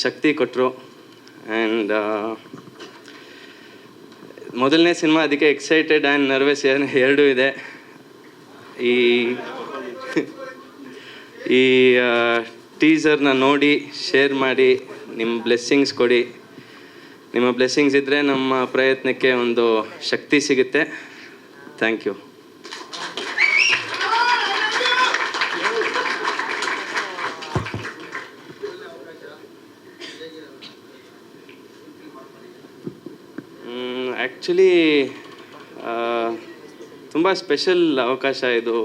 ಶಕ್ತಿ ಕೊಟ್ಟರು. ಆ್ಯಂಡ್ ಮೊದಲನೇ ಸಿನಿಮಾ, ಅದಕ್ಕೆ ಎಕ್ಸೈಟೆಡ್ ಆ್ಯಂಡ್ ನರ್ವಸ್ ಎರಡೂ ಇದೆ. ಈ ಟೀಸರ್ನ ನೋಡಿ ಶೇರ್ ಮಾಡಿ ನಿಮ್ಮ ಬ್ಲೆಸ್ಸಿಂಗ್ಸ್ ಕೊಡಿ. ನಿಮ್ಮ ಬ್ಲೆಸ್ಸಿಂಗ್ಸ್ ಇದ್ದರೆ ನಮ್ಮ ಪ್ರಯತ್ನಕ್ಕೆ ಒಂದು ಶಕ್ತಿ ಸಿಗುತ್ತೆ. Thank you. ಆ್ಯಕ್ಚುಲಿ ತುಂಬ ಸ್ಪೆಷಲ್ ಅವಕಾಶ ಇದು.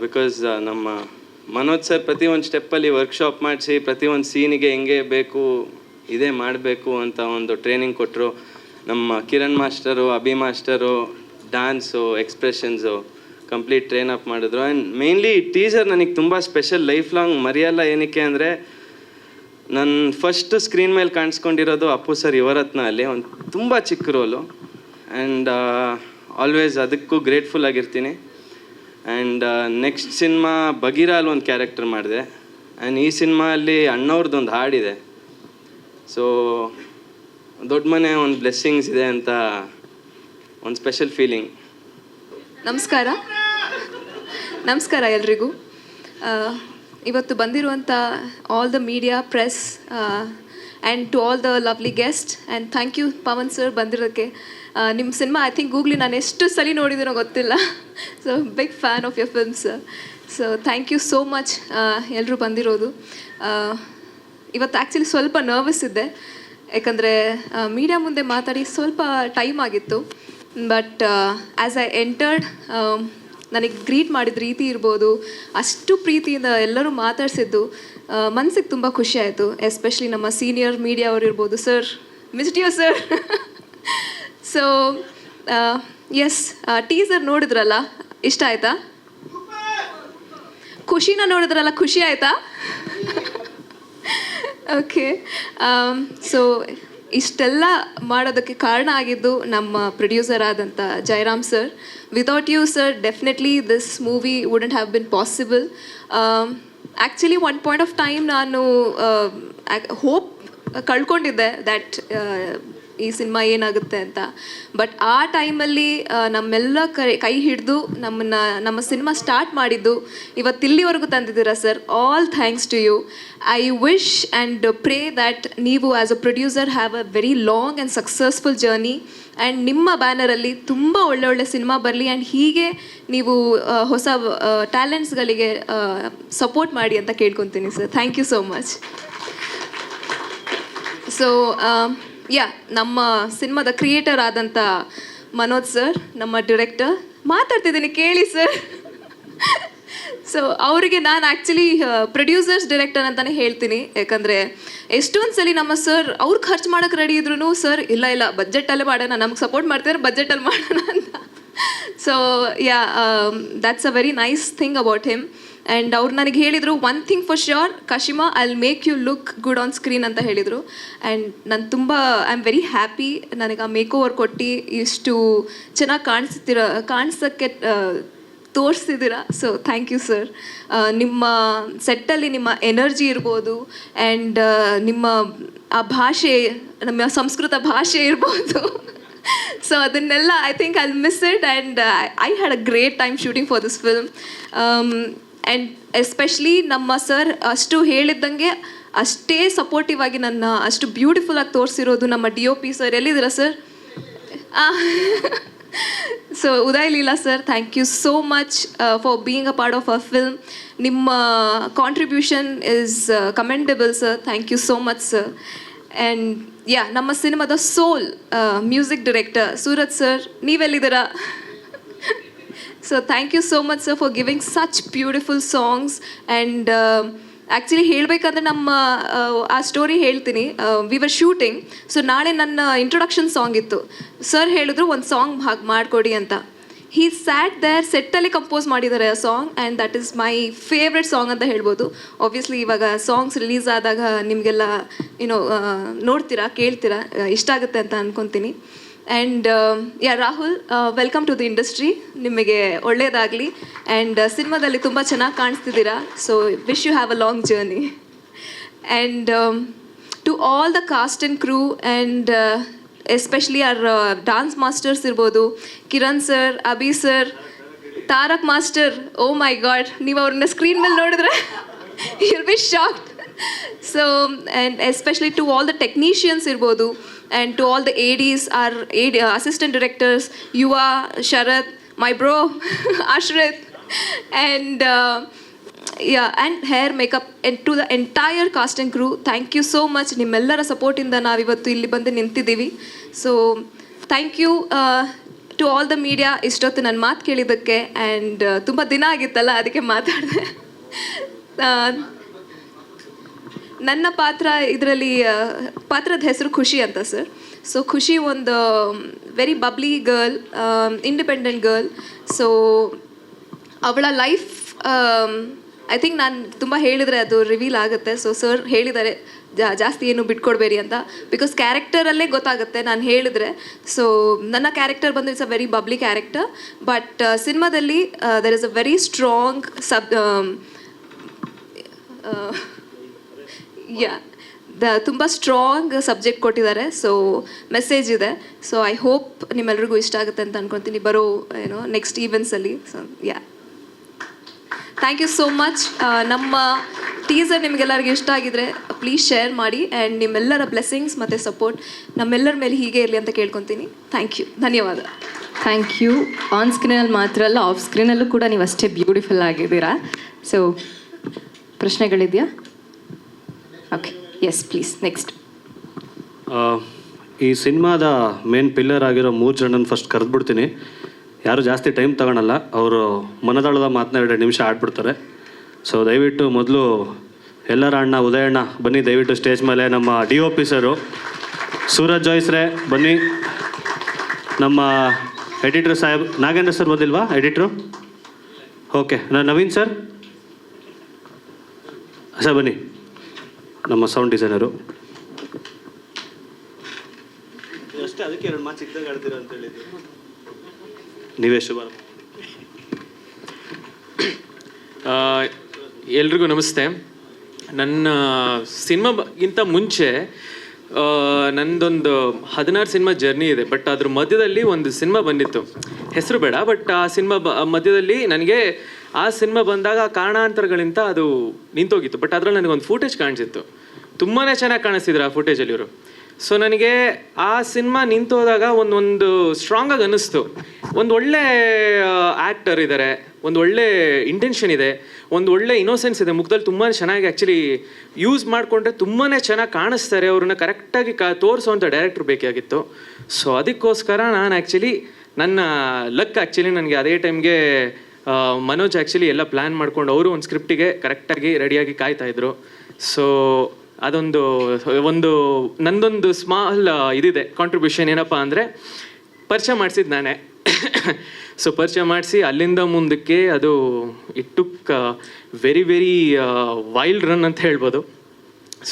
ಬಿಕಾಸ್ ನಮ್ಮ ಮನೋಜ್ ಸರ್ ಪ್ರತಿಯೊಂದು ಸ್ಟೆಪ್ಪಲ್ಲಿ ವರ್ಕ್ಶಾಪ್ ಮಾಡಿಸಿ ಪ್ರತಿಯೊಂದು ಸೀನಿಗೆ ಹೆಂಗೆ ಬೇಕು ಇದೇ ಮಾಡಬೇಕು ಅಂತ ಒಂದು ಟ್ರೈನಿಂಗ್ ಕೊಟ್ಟರು. ನಮ್ಮ Kiran master, Abhi master, dance, expressions complete train up ಮಾಡಿದ್ರು. ಆ್ಯಂಡ್ ಮೇಯ್ನ್ಲಿ ಟೀಸರ್ ನನಗೆ ತುಂಬ ಸ್ಪೆಷಲ್, ಲೈಫ್ ಲಾಂಗ್ ಮರೆಯಲ್ಲ. ಏನಕ್ಕೆ ಅಂದರೆ ನನ್ನ ಫಸ್ಟ್ ಸ್ಕ್ರೀನ್ ಮೇಲೆ ಕಾಣಿಸ್ಕೊಂಡಿರೋದು ಅಪ್ಪು ಸರ್ ಯುವರತ್ನ ಅಲ್ಲಿ, ಒಂದು ತುಂಬ ಚಿಕ್ಕ ರೋಲು. ಆ್ಯಂಡ್ ಆಲ್ವೇಸ್ ಅದಕ್ಕೂ ಗ್ರೇಟ್ಫುಲ್ ಆಗಿರ್ತೀನಿ. ಆ್ಯಂಡ್ ನೆಕ್ಸ್ಟ್ ಸಿನಿಮಾ ಬಗೀರಲ್ಲಿ ಒಂದು ಕ್ಯಾರೆಕ್ಟರ್ ಮಾಡಿದೆ. ಆ್ಯಂಡ್ ಈ ಸಿನಿಮಾ ಅಲ್ಲಿ ಅಣ್ಣವ್ರದ್ದೊಂದು ಹಾಡಿದೆ. ಸೊ ದೊಡ್ಡ ಮನೆ ಒಂದು ಬ್ಲೆಸ್ಸಿಂಗ್ಸ್ ಇದೆ ಅಂತ ಒಂದು ಸ್ಪೆಷಲ್ ಫೀಲಿಂಗ್. ನಮಸ್ಕಾರ ಎಲ್ರಿಗೂ. ಇವತ್ತು ಬಂದಿರುವಂಥ all the media, press and to all the lovely guest, and thank you Pavan sir ಬಂದಿರೋಕ್ಕೆ. ನಿಮ್ಮ ಸಿನಿಮಾ ಐ ಥಿಂಕ್ ಗೂಗ್ಲಿ ನಾನು ಎಷ್ಟು ಸಲ ನೋಡಿದ್ದೀನೋ ಗೊತ್ತಿಲ್ಲ. So big fan of your films. So thank you so much ಎಲ್ಲರೂ ಬಂದಿರೋದು. ಇವತ್ತು ಆ್ಯಕ್ಚುಲಿ ಸ್ವಲ್ಪ ನರ್ವಸ್ ಇದ್ದೆ, ಯಾಕಂದರೆ ಮೀಡಿಯಾ ಮುಂದೆ ಮಾತಾಡಿ ಸ್ವಲ್ಪ ಟೈಮ್ ಆಗಿತ್ತು. ಬಟ್ ಆ್ಯಸ್ ಐ ಎಂಟರ್ಡ್, ನನಗೆ ಗ್ರೀಟ್ ಮಾಡಿದ ರೀತಿ ಇರ್ಬೋದು, ಅಷ್ಟು ಪ್ರೀತಿಯಿಂದ ಎಲ್ಲರೂ ಮಾತಾಡಿಸಿದ್ದು ಮನಸ್ಸಿಗೆ ತುಂಬ ಖುಷಿ ಆಯಿತು. ಎಸ್ಪೆಷಲಿ ನಮ್ಮ ಸೀನಿಯರ್ ಮೀಡಿಯಾ ಅವರು ಇರ್ಬೋದು. Sir, missed you sir. So yes, teaser ನೋಡಿದ್ರಲ್ಲ, ಇಷ್ಟ ಆಯಿತಾ? ಖುಷಿನ ನೋಡಿದ್ರಲ್ಲ, ಖುಷಿ ಆಯಿತಾ? ಓಕೆ. ಸೊ ಇಷ್ಟೆಲ್ಲ ಮಾಡೋದಕ್ಕೆ ಕಾರಣ ಆಗಿದ್ದು ನಮ್ಮ ಪ್ರೊಡ್ಯೂಸರ್ ಆದಂಥ Jayaram sir. Without you sir, definitely this movie wouldn't have been possible. Actually one point of time ನಾನು ಹೋಪ್ ಕಳ್ಕೊಂಡಿದ್ದೆ ದ್ಯಾಟ್ ಈ ಸಿನಿಮಾ ಏನಾಗುತ್ತೆ ಅಂತ. ಬಟ್ ಆ ಟೈಮಲ್ಲಿ ನಮ್ಮೆಲ್ಲ ಕೈ ಹಿಡಿದು ನಮ್ಮ ಸಿನಿಮಾ ಸ್ಟಾರ್ಟ್ ಮಾಡಿದ್ದು ಇವತ್ತಿಲ್ಲಿವರೆಗೂ ತಂದಿದ್ದೀರಾ sir. All thanks to you. I wish and pray that ನೀವು as a producer have a very long and successful journey and ನಿಮ್ಮ ಬ್ಯಾನರಲ್ಲಿ ತುಂಬ ಒಳ್ಳೆ ಸಿನಿಮಾ ಬರಲಿ ಆ್ಯಂಡ್ ಹೀಗೆ ನೀವು ಹೊಸ ಟ್ಯಾಲೆಂಟ್ಸ್ಗಳಿಗೆ ಸಪೋರ್ಟ್ ಮಾಡಿ ಅಂತ ಕೇಳ್ಕೊತೀನಿ sir. Thank you so much. So ನಮ್ಮ ಸಿನಿಮಾದ ಕ್ರಿಯೇಟರ್ ಆದಂಥ ಮನೋಜ್ ಸರ್, ನಮ್ಮ ಡಿರೆಕ್ಟರ್, ಮಾತಾಡ್ತಿದ್ದೀನಿ ಕೇಳಿ ಸರ್. ಸೊ ಅವರಿಗೆ ನಾನು ಆ್ಯಕ್ಚುಲಿ ಪ್ರೊಡ್ಯೂಸರ್ಸ್ ಡೈರೆಕ್ಟರ್ ಅಂತಲೇ ಹೇಳ್ತೀನಿ. ಯಾಕಂದರೆ ಎಷ್ಟೊಂದು ಸಲ ನಮ್ಮ ಸರ್ ಅವ್ರು ಖರ್ಚು ಮಾಡೋಕ್ಕೆ ರೆಡಿ ಇದ್ರು ಸರ್ ಇಲ್ಲ ಬಜೆಟಲ್ಲೇ ಮಾಡೋಣ, ನಮ್ಗೆ ಸಪೋರ್ಟ್ ಮಾಡ್ತಾರೆ ಬಜೆಟಲ್ಲಿ ಮಾಡೋಣ ಅಂತ. So that's a very nice thing about him. And ಅವ್ರು ನನಗೆ ಹೇಳಿದರು, one thing for sure Kashima, I will make you look good on screen ಅಂತ ಹೇಳಿದರು. ಆ್ಯಂಡ್ ನಾನು ತುಂಬ ಐ ಆಮ್ ವೆರಿ ಹ್ಯಾಪಿ ನನಗೆ ಆ ಮೇಕ್ ಓವರ್ ಕೊಟ್ಟು ಇಷ್ಟು ಚೆನ್ನಾಗಿ ಕಾಣಿಸೋಕ್ಕೆ ತೋರಿಸ್ತಿದ್ದೀರಾ. So thank you sir. ನಿಮ್ಮ ಸೆಟ್ಟಲ್ಲಿ ನಿಮ್ಮ ಎನರ್ಜಿ ಇರ್ಬೋದು ಆ್ಯಂಡ್ ನಿಮ್ಮ ಆ ಭಾಷೆ, ನಮ್ಮ ಸಂಸ್ಕೃತ ಭಾಷೆ ಇರ್ಬೋದು. ಸೊ ಅದನ್ನೆಲ್ಲ I think I miss it and I had a great time shooting for this film. And especially ನಮ್ಮ ಸರ್ ಅಷ್ಟು ಹೇಳಿದ್ದಂಗೆ ಅಷ್ಟೇ ಸಪೋರ್ಟಿವ್ ಆಗಿ ನನ್ನ ಅಷ್ಟು ಬ್ಯೂಟಿಫುಲ್ಲಾಗಿ ತೋರಿಸಿರೋದು ನಮ್ಮ DOP ಸರ್. ಎಲ್ಲಿದ್ದೀರಾ sir? So Uday Leela sir, thank you so much for being a part of a film. ನಿಮ್ಮ contribution is commendable sir. Thank you so much sir. And ನಮ್ಮ ಸಿನಿಮಾದ soul music director Suraj sir, ನೀವೆಲ್ಲಿದ್ದೀರಾ? So thank you so much sir for giving such beautiful songs. And actually ಹೇಳಬೇಕಂದ್ರೆ ನಮ್ಮ ಆ ಸ್ಟೋರಿ ಹೇಳ್ತೀನಿ. ವಿ ವರ್ ಶೂಟಿಂಗ್, ಸೊ ನಾಳೆ ನನ್ನ ಇಂಟ್ರೊಡಕ್ಷನ್ ಸಾಂಗ್ ಇತ್ತು. ಸರ್ ಹೇಳಿದ್ರು ಒಂದು ಸಾಂಗ್ ಹಾಗೆ ಮಾಡಿಕೊಡಿ ಅಂತ. ಹೀ ಸ್ಯಾಟ್ ದೇರ್, ಸೆಟ್ಟಲ್ಲಿ ಕಂಪೋಸ್ ಮಾಡಿದ್ದಾರೆ ಆ song and that is my favourite song ಅಂತ ಹೇಳ್ಬೋದು. ಆಬ್ವಿಯಸ್ಲಿ ಇವಾಗ ಸಾಂಗ್ಸ್ ರಿಲೀಸ್ ಆದಾಗ ನಿಮಗೆಲ್ಲ ನೋಡ್ತೀರಾ, ಕೇಳ್ತೀರಾ, ಇಷ್ಟ ಆಗುತ್ತೆ ಅಂತ ಅಂದ್ಕೊತೀನಿ. And Rahul, welcome to the industry. ನಿಮಗೆ ಒಳ್ಳೆಯದಾಗಲಿ ಆ್ಯಂಡ್ ಸಿನಿಮಾದಲ್ಲಿ ತುಂಬ ಚೆನ್ನಾಗಿ ಕಾಣಿಸ್ತಿದ್ದೀರಾ. So wish you have a long journey. And to all the cast and crew and especially our dance masters ಇರ್ಬೋದು, Kiran sir, Abhi sir, Tarak master. Oh my god, ನೀವು ಅವ್ರನ್ನ ಸ್ಕ್ರೀನ್ ಮೇಲೆ ನೋಡಿದ್ರೆ you will be shocked. So and especially to all the technicians ಇರ್ಬೋದು and to all the ADs, our assistant directors, Yuva, Sharad, my bro, Ashrit, and and hair, makeup, and to the entire cast and crew, thank you so much. ನಿಮ್ಮೆಲ್ಲರ ಸಪೋರ್ಟಿಂದ ನಾವು ಇವತ್ತು ಇಲ್ಲಿ ಬಂದು ನಿಂತಿದ್ದೀವಿ. So thank you to all the media. ಇಷ್ಟೊತ್ತು ನನ್ನ ಮಾತು ಕೇಳಿದ್ದಕ್ಕೆ ಆ್ಯಂಡ್ ತುಂಬ ದಿನ ಆಗಿತ್ತಲ್ಲ, ಅದಕ್ಕೆ ಮಾತಾಡಿದೆ. ನನ್ನ ಪಾತ್ರ ಇದರಲ್ಲಿ ಪಾತ್ರದ ಹೆಸರು ಖುಷಿ ಅಂತ ಸರ್. ಸೊ ಖುಷಿ ಒಂದು very bubbly girl, independent girl. So ಅವಳ ಲೈಫ್ ಐ ಥಿಂಕ್ ನಾನು ತುಂಬ ಹೇಳಿದರೆ ಅದು ರಿವೀಲ್ ಆಗುತ್ತೆ. ಸೊ ಸರ್ ಹೇಳಿದ್ದಾರೆ ಜಾಸ್ತಿ ಏನು ಬಿಟ್ಕೊಡ್ಬೇಡಿ ಅಂತ, ಬಿಕಾಸ್ ಕ್ಯಾರೆಕ್ಟರಲ್ಲೇ ಗೊತ್ತಾಗುತ್ತೆ ನಾನು ಹೇಳಿದ್ರೆ. ಸೊ ನನ್ನ ಕ್ಯಾರೆಕ್ಟರ್ ಬಂದು it's a very bubbly character, but ಸಿನಿಮಾದಲ್ಲಿ there is a very strong ತುಂಬ ಸ್ಟ್ರಾಂಗ್ ಸಬ್ಜೆಕ್ಟ್ ಕೊಟ್ಟಿದ್ದಾರೆ. ಸೊ ಮೆಸೇಜ್ ಇದೆ. ಸೊ ಐ ಹೋಪ್ ನಿಮ್ಮೆಲ್ರಿಗೂ ಇಷ್ಟ ಆಗುತ್ತೆ ಅಂತ ಅನ್ಕೊತೀನಿ ಬರೋ ನೆಕ್ಸ್ಟ್ ಈವೆಂಟ್ಸಲ್ಲಿ. So thank you so much. ನಮ್ಮ ಟೀಸರ್ ನಿಮಗೆಲ್ಲರಿಗೂ ಇಷ್ಟ ಆಗಿದ್ರೆ ಪ್ಲೀಸ್ ಶೇರ್ ಮಾಡಿ ಆ್ಯಂಡ್ ನಿಮ್ಮೆಲ್ಲರ ಬ್ಲೆಸ್ಸಿಂಗ್ಸ್ ಮತ್ತು ಸಪೋರ್ಟ್ ನಮ್ಮೆಲ್ಲರ ಮೇಲೆ ಹೀಗೆ ಇರಲಿ ಅಂತ ಕೇಳ್ಕೊತೀನಿ. ಥ್ಯಾಂಕ್ ಯು, ಧನ್ಯವಾದ. Thank you. ಆನ್ ಸ್ಕ್ರೀನಲ್ಲಿ ಮಾತ್ರ ಅಲ್ಲ, ಆಫ್ ಸ್ಕ್ರೀನಲ್ಲೂ ಕೂಡ ನೀವು ಅಷ್ಟೇ ಬ್ಯೂಟಿಫುಲ್ ಆಗಿದ್ದೀರಾ. ಸೊ ಪ್ರಶ್ನೆಗಳಿದೆಯಾ? Okay, yes please. ನೆಕ್ಸ್ಟ್, ಈ ಸಿನಿಮಾದ ಮೇನ್ ಪಿಲ್ಲರ್ ಆಗಿರೋ 3 ಜನನ ಫಸ್ಟ್ ಕರೆದ್ಬಿಡ್ತೀನಿ. ಯಾರು ಜಾಸ್ತಿ ಟೈಮ್ ತಗೊಳಲ್ಲ, ಅವರು ಮನದಾಳದ ಮಾತನ್ನ 2 ನಿಮಿಷ ಆಡ್ಬಿಡ್ತಾರೆ. ಸೊ ದಯವಿಟ್ಟು ಮೊದಲು ಎಲ್ಲರ ಅಣ್ಣ ಉದಯಣ್ಣ ಬನ್ನಿ ದಯವಿಟ್ಟು ಸ್ಟೇಜ್ ಮೇಲೆ. ನಮ್ಮ DOP ಸರು ಸೂರಜ್ ಜೋಯ್ಸ್ರೆ ಬನ್ನಿ. ನಮ್ಮ ಎಡಿಟ್ರ್ ಸಾಹೇಬ್ ನಾಗೇಂದ್ರ ಸರ್ ಬಂದಿಲ್ವಾ ಎಡಿಟ್ರು? ಓಕೆ, ನವೀನ್ ಸರ್ ಬನ್ನಿ. ನಮ್ಮ ಸೌಂಡ್ ಡಿಸೈನರು ಅಷ್ಟೇ, ಅದಕ್ಕೆ 2 ಮಾತು ಚಿಕ್ಕದಾಗ ಹೇಳ್ತೀರ ಅಂತ ಹೇಳಿದ್ರು. ನೀವೇ ಶುಭ. ಎಲ್ರಿಗೂ ನಮಸ್ತೆ. ನನ್ನ ಸಿನಿಮಾಗಿಂತ ಮುಂಚೆ ನಂದೊಂದು 16 ಸಿನಿಮಾ ಜರ್ನಿ ಇದೆ. ಬಟ್ ಅದ್ರ ಮಧ್ಯದಲ್ಲಿ ಒಂದು ಸಿನಿಮಾ ಬಂದಿತ್ತು, ಹೆಸರು ಬೇಡ, ಬಟ್ ಆ ಸಿನಿಮಾ ಮಧ್ಯದಲ್ಲಿ ನನಗೆ ಆ ಸಿನಿಮಾ ಬಂದಾಗ ಕಾರಣಾಂತರಗಳಿಂದ ಅದು ನಿಂತೋಗಿತ್ತು. ಬಟ್ ಅದರಲ್ಲಿ ನನಗೊಂದು ಫೂಟೇಜ್ ಕಾಣಿಸಿತ್ತು, ತುಂಬಾ ಚೆನ್ನಾಗಿ ಕಾಣಿಸ್ತಿದ್ರು ಆ ಫೂಟೇಜಲ್ಲಿ ಇವರು. ಸೊ ನನಗೆ ಆ ಸಿನಿಮಾ ನಿಂತೋದಾಗ ಒಂದು ಸ್ಟ್ರಾಂಗಾಗಿ ಅನ್ನಿಸ್ತು, ಒಂದು ಒಳ್ಳೆ ಆ್ಯಕ್ಟರ್ ಇದ್ದಾರೆ, ಒಂದು ಒಳ್ಳೆ ಇಂಟೆನ್ಷನ್ ಇದೆ, ಒಂದು ಒಳ್ಳೆ ಇನ್ನೋಸೆನ್ಸ್ ಇದೆ ಮುಖದಲ್ಲಿ, ತುಂಬಾ ಚೆನ್ನಾಗಿ ಆ್ಯಕ್ಚುಲಿ ಯೂಸ್ ಮಾಡಿಕೊಂಡ್ರೆ ತುಂಬಾ ಚೆನ್ನಾಗಿ ಕಾಣಿಸ್ತಾರೆ, ಅವ್ರನ್ನ ಕರೆಕ್ಟಾಗಿ ತೋರಿಸೋವಂಥ ಡೈರೆಕ್ಟ್ರ್ ಬೇಕಾಗಿತ್ತು. ಸೊ ಅದಕ್ಕೋಸ್ಕರ ನಾನು ಆ್ಯಕ್ಚುಲಿ ನನ್ನ ಲಕ್ ಆ್ಯಕ್ಚುಲಿ ನನಗೆ ಅದೇ ಟೈಮ್ಗೆ ಮನೋಜ್ ಆ್ಯಕ್ಚುಲಿ ಎಲ್ಲ ಪ್ಲ್ಯಾನ್ ಮಾಡ್ಕೊಂಡು ಅವರು ಒಂದು ಸ್ಕ್ರಿಪ್ಟಿಗೆ ಕರೆಕ್ಟಾಗಿ ರೆಡಿಯಾಗಿ ಕಾಯ್ತಾಯಿದ್ರು. ಸೊ ಒಂದು ನಂದೊಂದು ಸ್ಮಾಲ್ ಇದಿದೆ ಕಾಂಟ್ರಿಬ್ಯೂಷನ್, ಏನಪ್ಪ ಅಂದರೆ ಪರಿಚಯ ಮಾಡಿಸಿದ್ದು ನಾನೇ. ಸೊ ಪರಿಚಯ ಮಾಡಿಸಿ ಅಲ್ಲಿಂದ ಮುಂದಕ್ಕೆ ಅದು it took very wild run ಅಂತ ಹೇಳ್ಬೋದು.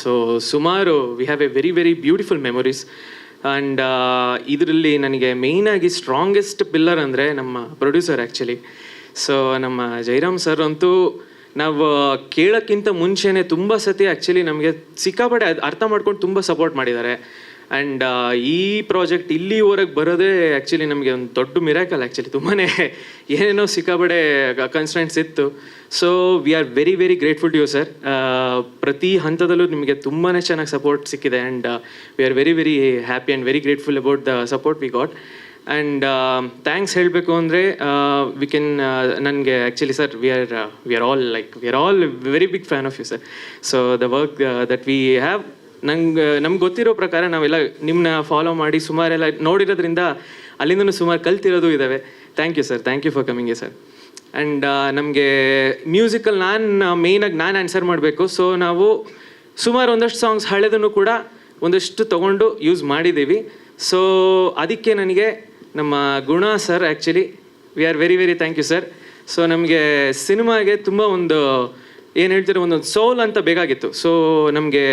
ಸೊ ಸುಮಾರು we have A very beautiful memories. And ಇದರಲ್ಲಿ ನನಗೆ ಮೇಯ್ನಾಗಿ ಸ್ಟ್ರಾಂಗೆಸ್ಟ್ ಪಿಲ್ಲರ್ ಅಂದರೆ ನಮ್ಮ ಪ್ರೊಡ್ಯೂಸರ್ ಆ್ಯಕ್ಚುಲಿ. ಸೊ ನಮ್ಮ ಜೈರಾಮ್ ಸರ್ ಅಂತೂ ನಾವು ಕೇಳೋಕ್ಕಿಂತ ಮುಂಚೆನೇ ತುಂಬ ಸತಿ ಆ್ಯಕ್ಚುಲಿ ನಮಗೆ ಸಿಕ್ಕಾಪಟ್ಟೆ ಅರ್ಥ ಮಾಡ್ಕೊಂಡು ತುಂಬ ಸಪೋರ್ಟ್ ಮಾಡಿದ್ದಾರೆ. ಆ್ಯಂಡ್ ಈ ಪ್ರಾಜೆಕ್ಟ್ ಇಲ್ಲಿವರೆಗೆ ಬರೋದೇ ಆ್ಯಕ್ಚುಲಿ ನಮಗೆ ಒಂದು ದೊಡ್ಡ ಮಿರಾಕಲ್ ಆ್ಯಕ್ಚುಲಿ. ತುಂಬಾ ಏನೇನೋ ಸಿಕ್ಕಾಪಟ್ಟೆ ಕನ್ಸ್ಟೆಂಟ್ಸ್ ಇತ್ತು. So we are very grateful to you sir. ಪ್ರತಿ ಹಂತದಲ್ಲೂ ನಿಮಗೆ ತುಂಬಾ ಚೆನ್ನಾಗಿ ಸಪೋರ್ಟ್ ಸಿಕ್ಕಿದೆ. And we are very happy and very grateful about the support we got. And thanks ಹೇಳಬೇಕು ಅಂದರೆ ವಿ ಕೆನ್ ನನಗೆ actually sir we are all very big fan of you sir. So the work that we have, ನಮ್ಗೆ ಗೊತ್ತಿರೋ ಪ್ರಕಾರ ನಾವೆಲ್ಲ ನಿಮ್ಮನ್ನ ಫಾಲೋ ಮಾಡಿ ಸುಮಾರೆಲ್ಲ ನೋಡಿರೋದ್ರಿಂದ ಅಲ್ಲಿಂದನೂ ಸುಮಾರು ಕಲ್ತಿರೋದು ಇದ್ದಾವೆ. Thank you sir, thank you for coming sir. And ನಮಗೆ ಮ್ಯೂಸಿಕಲ್ ಮೇಯ್ನಾಗಿ ನಾನು ಆನ್ಸರ್ ಮಾಡಬೇಕು. ಸೊ ನಾವು ಸುಮಾರು ಒಂದಷ್ಟು ಸಾಂಗ್ಸ್ ಹಳೆದನ್ನು ಕೂಡ ಒಂದಷ್ಟು ತೊಗೊಂಡು ಯೂಸ್ ಮಾಡಿದ್ದೀವಿ. ಸೊ ಅದಕ್ಕೆ ನನಗೆ ನಮ್ಮ ಗುಣ sir actually we are very thank you sir. So ನಮಗೆ ಸಿನಿಮಾಗೆ ತುಂಬ ಒಂದು ಏನು ಹೇಳ್ತೀರೋ ಒಂದೊಂದು ಸೋಲ್ ಅಂತ ಬೇಕಾಗಿತ್ತು. ಸೊ ನಮಗೆ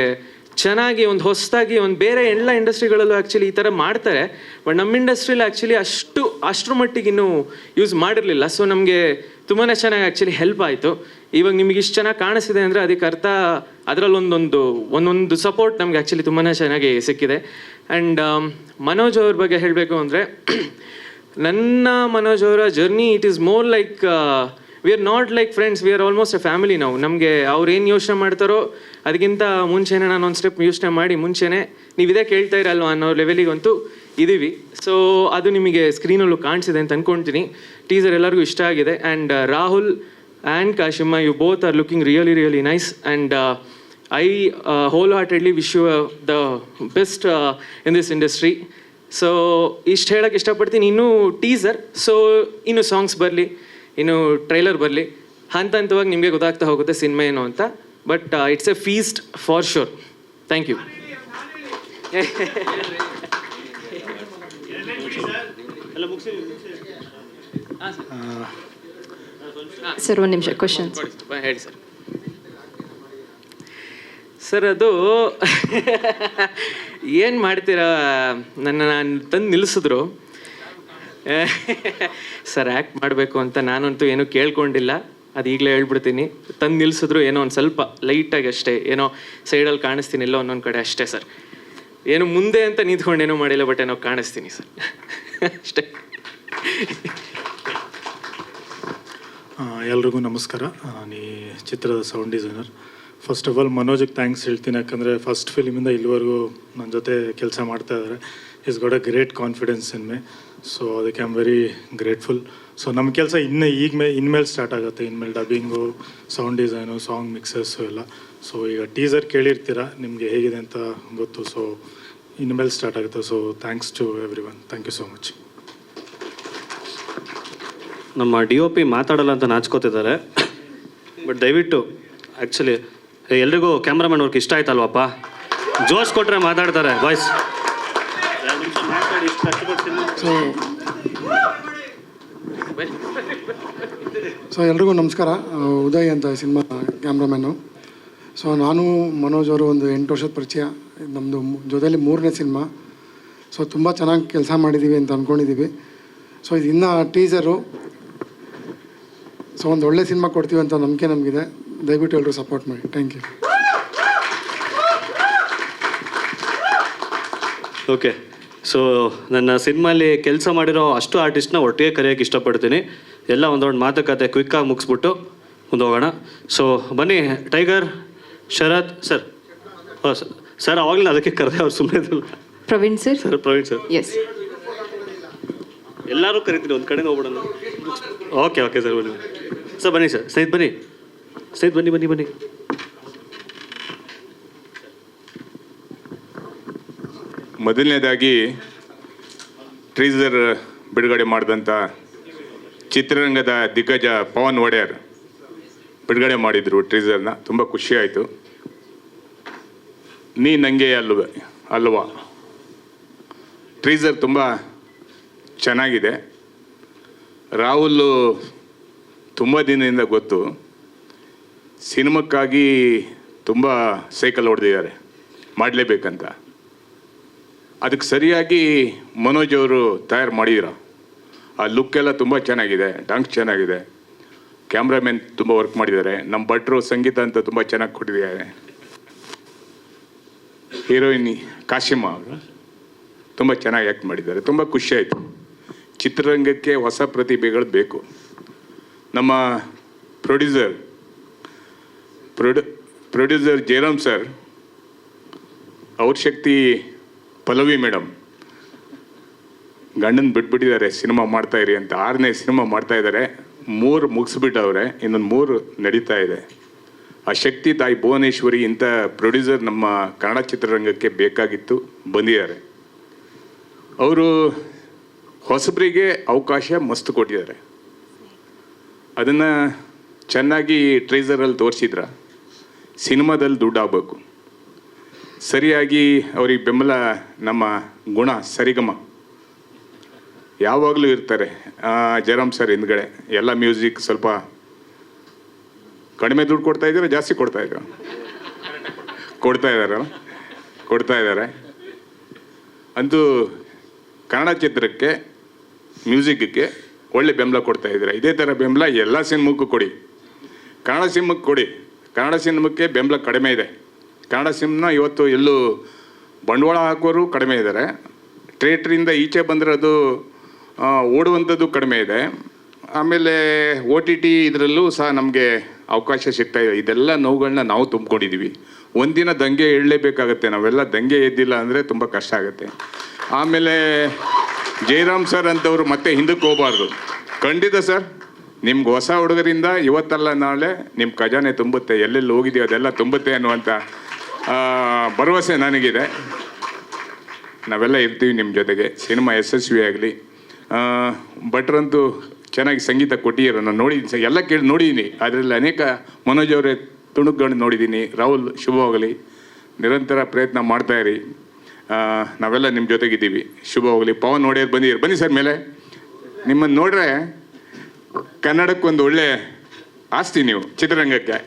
ಚೆನ್ನಾಗಿ ಒಂದು ಹೊಸದಾಗಿ ಒಂದು ಬೇರೆ ಎಲ್ಲ ಇಂಡಸ್ಟ್ರಿಗಳಲ್ಲೂ ಆ್ಯಕ್ಚುಲಿ ಈ ಥರ ಮಾಡ್ತಾರೆ, ಬಟ್ ನಮ್ಮ ಇಂಡಸ್ಟ್ರಿಲಿ ಆ್ಯಕ್ಚುಲಿ ಅಷ್ಟರ ಮಟ್ಟಿಗೆ ಇನ್ನೂ ಯೂಸ್ ಮಾಡಿರಲಿಲ್ಲ. ಸೊ ನಮಗೆ ತುಂಬಾ ಚೆನ್ನಾಗಿ ಆ್ಯಕ್ಚುಲಿ ಹೆಲ್ಪ್ ಆಯಿತು. ಇವಾಗ ನಿಮಗೆ ಇಷ್ಟು ಚೆನ್ನಾಗಿ ಕಾಣಿಸ್ತಿದೆ ಅಂದರೆ ಅದಕ್ಕೆ ಅರ್ಥ ಅದರಲ್ಲಿ ಒಂದೊಂದು ಸಪೋರ್ಟ್ ನಮ್ಗೆ ಆ್ಯಕ್ಚುಲಿ ತುಂಬಾ ಚೆನ್ನಾಗಿ ಸಿಕ್ಕಿದೆ. ಆ್ಯಂಡ್ ಮನೋಜ್ ಅವ್ರ ಬಗ್ಗೆ ಹೇಳಬೇಕು ಅಂದರೆ ನನ್ನ ಮನೋಜ್ ಅವರ journey it is more like we are not like friends, we are almost A family. ನಾವು ನಮಗೆ ಅವ್ರು ಏನು ಯೋಚನೆ ಮಾಡ್ತಾರೋ ಅದಕ್ಕಿಂತ ಮುಂಚೆನೇ ನಾನು ಒಂದು ಸ್ಟೆಪ್ ಯೋಚನೆ ಮಾಡಿ ಮುಂಚೆನೇ ನೀವು ಇದೇ ಕೇಳ್ತಾ ಇರಲ್ವ ಅನ್ನೋ ಲೆವೆಲಿಗಂತೂ ಇದ್ದೀವಿ. ಸೊ ಅದು ನಿಮಗೆ ಸ್ಕ್ರೀನಲ್ಲೂ ಕಾಣಿಸಿದೆ ಅಂತ ಅಂದ್ಕೊಳ್ತೀನಿ. ಟೀಸರ್ ಎಲ್ಲರಿಗೂ ಇಷ್ಟ ಆಗಿದೆ. And Rahul and Kashima you both are looking really nice. And I wholeheartedly wish you the best in this industry. So ಇಷ್ಟು ಹೇಳೋಕ್ಕೆ ಇಷ್ಟಪಡ್ತೀನಿ. ಇನ್ನೂ ಟೀಸರ್, ಸೊ ಇನ್ನೂ ಸಾಂಗ್ಸ್ ಬರಲಿ, ಇನ್ನು ಟ್ರೈಲರ್ ಬರಲಿ, ಹಂತವಾಗಿ ನಿಮಗೆ ಗೊತ್ತಾಗ್ತಾ ಹೋಗುತ್ತೆ ಸಿನಿಮಾ ಏನು ಅಂತ. But it's a feast for sure. Thank you. Sir ಒಂದು ನಿಮಿಷ ಕ್ವಶನ್ ಹೇಳಿ ಸರ್. ಸರ್ ಅದು ಏನು ಮಾಡ್ತೀರಾ, ನಾನು ತಂದು ನಿಲ್ಲಿಸಿದ್ರು ಸರ್ ಆ್ಯಕ್ಟ್ ಮಾಡಬೇಕು ಅಂತ. ನಾನಂತೂ ಏನೂ ಕೇಳ್ಕೊಂಡಿಲ್ಲ, ಅದು ಈಗಲೇ ಹೇಳ್ಬಿಡ್ತೀನಿ. ತಂದು ನಿಲ್ಲಿಸಿದ್ರು ಏನೋ ಒಂದು ಸ್ವಲ್ಪ ಲೈಟಾಗಿ ಅಷ್ಟೇ, ಏನೋ ಸೈಡಲ್ಲಿ ಕಾಣಿಸ್ತೀನಿ ಎಲ್ಲೋ ಒಂದೊಂದು ಕಡೆ ಅಷ್ಟೇ ಸರ್. ಏನು ಮುಂದೆ ಅಂತ ನಿಂತ್ಕೊಂಡು ಏನೂ ಮಾಡಿಲ್ಲ, ಬಟ್ ಏನೋ ಕಾಣಿಸ್ತೀನಿ ಸರ್ ಅಷ್ಟೇ. ಎಲ್ರಿಗೂ ನಮಸ್ಕಾರ. ನಾನು ಈ ಚಿತ್ರದ sound designer. First of all ಮನೋಜಿಗೆ ಥ್ಯಾಂಕ್ಸ್ ಹೇಳ್ತೀನಿ, ಯಾಕಂದರೆ ಫಸ್ಟ್ ಫಿಲಿಮಿಂದ ಇಲ್ಲಿವರೆಗೂ ನನ್ನ ಜೊತೆ ಕೆಲಸ ಮಾಡ್ತಾ ಇದ್ದಾರೆ. Is got a great confidence in me. So ಅದಕ್ಕೆ I am very grateful. So ನಮ್ಮ ಕೆಲಸ ಇನ್ಮೇಲೆ ಸ್ಟಾರ್ಟ್ ಆಗುತ್ತೆ. ಇನ್ಮೇಲೆ dubbing, sound design, song mixes ಎಲ್ಲ. ಸೊ ಈಗ ಟೀಸರ್ ಕೇಳಿರ್ತೀರ, ನಿಮಗೆ ಹೇಗಿದೆ ಅಂತ ಗೊತ್ತು. ಸೊ ಇನ್ಮೇಲೆ ಸ್ಟಾರ್ಟ್ ಆಗುತ್ತೆ. So thanks to every one. Thank you so much. ನಮ್ಮ DOP ಮಾತಾಡಲ್ಲ ಅಂತ ನಾಚ್ಕೋತಿದ್ದಾರೆ, ಬಟ್ ದಯವಿಟ್ಟು ಆ್ಯಕ್ಚುಲಿ ಎಲ್ರಿಗೂ ಕ್ಯಾಮ್ರಾಮನ್ ವರ್ಕ್ ಇಷ್ಟ ಆಯ್ತಲ್ವಪ್ಪ? ಜೋಶ್ ಕೊಟ್ಟರೆ ಮಾತಾಡ್ತಾರೆ ವಾಯ್ಸ್. ಸೊ ಎಲ್ರಿಗೂ ನಮಸ್ಕಾರ. ಉದಯ್ ಅಂತ ಸಿನಿಮಾ ಕ್ಯಾಮ್ರಾಮ್ಯಾನು. ಸೊ ನಾನು ಮನೋಜ್ ಅವರು ಒಂದು 8 ವರ್ಷದ ಪರಿಚಯ. ನಮ್ಮದು ಜೊತೆಯಲ್ಲಿ 3ನೇ ಸಿನಿಮಾ. ಸೊ ತುಂಬ ಚೆನ್ನಾಗಿ ಕೆಲಸ ಮಾಡಿದ್ದೀವಿ ಅಂತ ಅಂದ್ಕೊಂಡಿದ್ದೀವಿ. ಸೊ ಇದು ಇನ್ನೂ ಟೀಸರು. ಸೊ ಒಂದು ಒಳ್ಳೆ ಸಿನಿಮಾ ಕೊಡ್ತೀವಿ ಅಂತ ನಂಬಿಕೆ ನಮಗಿದೆ. ದಯವಿಟ್ಟು ಎಲ್ಲರೂ ಸಪೋರ್ಟ್ ಮಾಡಿ. Thank you. ಓಕೆ, ಸೊ ನನ್ನ ಸಿನಿಮಾಲಿ ಕೆಲಸ ಮಾಡಿರೋ ಅಷ್ಟು ಆರ್ಟಿಸ್ಟ್ನ ಒಟ್ಟಿಗೆ ಕರೆಯೋಕ್ಕೆ ಇಷ್ಟಪಡ್ತೀನಿ. ಎಲ್ಲ ಒಂದೊಂದು ಮಾತುಕತೆ ಕ್ವಿಕ್ಕಾಗಿ ಮುಗಿಸ್ಬಿಟ್ಟು ಮುಂದೆ ಹೋಗೋಣ. ಸೊ ಬನ್ನಿ, ಟೈಗರ್, ಶರತ್ ಸರ್. ಹಾಂ ಸರ್, ಅವಾಗಲೇ ಅದಕ್ಕೆ ಕರೆದೆ, ಅವ್ರು ಸುಮ್ಮನೆ. Praveen sir. Sir, Praveen sir. Yes, ಎಲ್ಲರೂ ಕರಿತೀನಿ, ಒಂದು ಕಡೆಗೆ ಹೋಗ್ಬಿಡೋಣ. ಓಕೆ ಓಕೆ ಸರ್, ಬನ್ನಿ ಸರ್. ಬನ್ನಿ ಸರ್, ಸ್ನೇಹಿತ ಬನ್ನಿ, ಸ್ನೇಹಿತ ಬನ್ನಿ ಬನ್ನಿ ಬನ್ನಿ. ಮೊದಲನೇದಾಗಿ ಟ್ರೀಸರ್ ಬಿಡುಗಡೆ ಮಾಡಿದಂಥ ಚಿತ್ರರಂಗದ ದಿಗ್ಗಜ ಪವನ್ ಒಡೆಯರ್ ಬಿಡುಗಡೆ ಮಾಡಿದರು ಟ್ರೀಸರ್ನ. ತುಂಬ ಖುಷಿಯಾಯಿತು. ನೀ ನನಗೆ ಅಲ್ವಾ ಟ್ರೀಸರ್ ತುಂಬ ಚೆನ್ನಾಗಿದೆ. ರಾಹುಲ್ ತುಂಬ ದಿನದಿಂದ ಗೊತ್ತು, ಸಿನಿಮಕ್ಕಾಗಿ ತುಂಬ ಸೈಕಲ್ ಹೊಡೆದಿದ್ದಾರೆ, ಮಾಡಲೇಬೇಕಂತ. ಅದಕ್ಕೆ ಸರಿಯಾಗಿ ಮನೋಜ್ ಅವರು ತಯಾರು ಮಾಡಿದ್ರು. ಆ ಲುಕ್ ಎಲ್ಲ ತುಂಬ ಚೆನ್ನಾಗಿದೆ, ಡಾನ್ಸ್ ಚೆನ್ನಾಗಿದೆ, ಕ್ಯಾಮ್ರಾಮನ್ ತುಂಬ ವರ್ಕ್ ಮಾಡಿದ್ದಾರೆ. ನಮ್ಮ ಭಟ್ರು ಸಂಗೀತ ಅಂತ ತುಂಬ ಚೆನ್ನಾಗಿ ಕೊಟ್ಟಿದ್ದಾರೆ. ಹೀರೋಯಿನ್ ಕಾಶಿಮಾ ಅವರು ತುಂಬ ಚೆನ್ನಾಗಿ ಆ್ಯಕ್ಟ್ ಮಾಡಿದ್ದಾರೆ. ತುಂಬ ಖುಷಿಯಾಯಿತು. ಚಿತ್ರರಂಗಕ್ಕೆ ಹೊಸ ಪ್ರತಿಭೆಗಳು ಬೇಕು. ನಮ್ಮ ಪ್ರೊಡ್ಯೂಸರ್ ಜಯರಾಮ್ ಸರ್, ಅವ್ರ ಶಕ್ತಿ ಪಲ್ಲವಿ ಮೇಡಮ್ ಗಂಡನ ಬಿಟ್ಬಿಟ್ಟಿದ್ದಾರೆ, ಸಿನಿಮಾ ಮಾಡ್ತಾಯಿರಿ ಅಂತ. 6ನೇ ಸಿನಿಮಾ ಮಾಡ್ತಾಯಿದ್ದಾರೆ, 3 ಮುಗಿಸ್ಬಿಟ್ಟವ್ರೆ, ಇನ್ನೊಂದು 3 ನಡೀತಾ ಇದೆ. ಆ ಶಕ್ತಿ ತಾಯಿ ಭುವನೇಶ್ವರಿ ಇಂಥ ಪ್ರೊಡ್ಯೂಸರ್ ನಮ್ಮ ಕನ್ನಡ ಚಿತ್ರರಂಗಕ್ಕೆ ಬೇಕಾಗಿತ್ತು, ಬಂದಿದ್ದಾರೆ. ಅವರು ಹೊಸಬರಿಗೆ ಅವಕಾಶ ಮಸ್ತ್ ಕೊಟ್ಟಿದ್ದಾರೆ. ಅದನ್ನು ಚೆನ್ನಾಗಿ ಟ್ರೇಸರಲ್ಲಿ ತೋರಿಸಿದ್ರ. ಸಿನಿಮಾದಲ್ಲಿ ದುಡ್ಡು ಆಗಬೇಕು, ಸರಿಯಾಗಿ ಅವ್ರಿಗೆ ಬೆಂಬಲ ನಮ್ಮ ಗುಣ ಸರಿಗಮ ಯಾವಾಗಲೂ ಇರ್ತಾರೆ. ಜಯರಾಮ್ ಸರ್ ಹಿಂದ್ಗಡೆ ಎಲ್ಲ ಮ್ಯೂಸಿಕ್ ಸ್ವಲ್ಪ ಕಡಿಮೆ ದುಡ್ಡು ಕೊಡ್ತಾ ಇದ್ದಾರೆ, ಜಾಸ್ತಿ ಕೊಡ್ತಾ ಇದ್ದಾರೆ. ಅಂತೂ ಕನ್ನಡ ಚಿತ್ರಕ್ಕೆ ಮ್ಯೂಸಿಕ್ಗೆ ಒಳ್ಳೆ ಬೆಂಬಲ ಕೊಡ್ತಾ ಇದ್ದಾರೆ. ಇದೇ ಥರ ಬೆಂಬಲ ಎಲ್ಲ ಸಿನಿಮಕ್ಕೂ ಕೊಡಿ, ಕನ್ನಡ ಸಿನಿಮಕ್ಕೆ ಕೊಡಿ. ಕನ್ನಡ ಸಿನಿಮಕ್ಕೆ ಬೆಂಬಲ ಕಡಿಮೆ ಇದೆ. ಕನ್ನಡ ಸಿನಿಮಾ ಇವತ್ತು ಎಲ್ಲೂ ಬಂಡವಾಳ ಹಾಕೋರು ಕಡಿಮೆ ಇದ್ದಾರೆ. ಥಿಯೇಟ್ರಿಂದ ಈಚೆ ಬಂದಿರೋದು ಓಡುವಂಥದ್ದು ಕಡಿಮೆ ಇದೆ. ಆಮೇಲೆ OTT ಇದರಲ್ಲೂ ಸಹ ನಮಗೆ ಅವಕಾಶ ಸಿಗ್ತಾಯಿದೆ. ಇದೆಲ್ಲ ನೋವುಗಳನ್ನ ನಾವು ತುಂಬ್ಕೊಂಡಿದ್ದೀವಿ. ಒಂದಿನ ದಂಗೆ ಎಳ್ಳಲೇಬೇಕಾಗತ್ತೆ. ನಾವೆಲ್ಲ ದಂಗೆ ಎದ್ದಿಲ್ಲ ಅಂದರೆ ತುಂಬ ಕಷ್ಟ ಆಗುತ್ತೆ. ಆಮೇಲೆ ಜಯರಾಮ್ ಸರ್ ಅಂತವರು ಮತ್ತೆ ಹಿಂದಕ್ಕೆ ಹೋಗಬಾರ್ದು. ಖಂಡಿತ ಸರ್, ನಿಮ್ಗೆ ಹೊಸ ಹುಡುಗರಿಂದ ಇವತ್ತಲ್ಲ ನಾಳೆ ನಿಮ್ಮ ಖಜಾನೆ ತುಂಬುತ್ತೆ, ಎಲ್ಲೆಲ್ಲಿ ಹೋಗಿದೆಯೋ ಅದೆಲ್ಲ ತುಂಬುತ್ತೆ ಅನ್ನುವಂಥ ಭರವಸೆ ನನಗಿದೆ. ನಾವೆಲ್ಲ ಇರ್ತೀವಿ ನಿಮ್ಮ ಜೊತೆಗೆ. ಸಿನಿಮಾ ಯಶಸ್ವಿಯಾಗಲಿ. ಭಟ್ರಂತೂ ಚೆನ್ನಾಗಿ ಸಂಗೀತ ಕೊಟ್ಟಿರೋ, ನಾನು ನೋಡಿದ್ದೀನಿ, ಎಲ್ಲ ಕೇಳಿ ನೋಡಿದ್ದೀನಿ. ಅದರಲ್ಲಿ ಅನೇಕ ಮನೋಜ್ ಅವರೇ ತುಣುಕುಗಳನ್ನು ನೋಡಿದ್ದೀನಿ. ರಾಹುಲ್, ಶುಭವಾಗಲಿ, ನಿರಂತರ ಪ್ರಯತ್ನ ಮಾಡ್ತಾಯಿರಿ. ನಾವೆಲ್ಲ ನಿಮ್ಮ ಜೊತೆಗಿದ್ದೀವಿ. ಶುಭವಾಗಲಿ. ಪವನ್ ಒಡೆಯರ್ ಬಂದಿದ್ದೀರಿ, ಬನ್ನಿ ಸರ್ ಮೇಲೆ. ನಿಮ್ಮನ್ನು ನೋಡ್ರೆ ಕನ್ನಡಕ್ಕೊಂದು ಒಳ್ಳೆ ಆಸ್ತಿ ನೀವು, ಚಿತ್ರರಂಗಕ್ಕೆ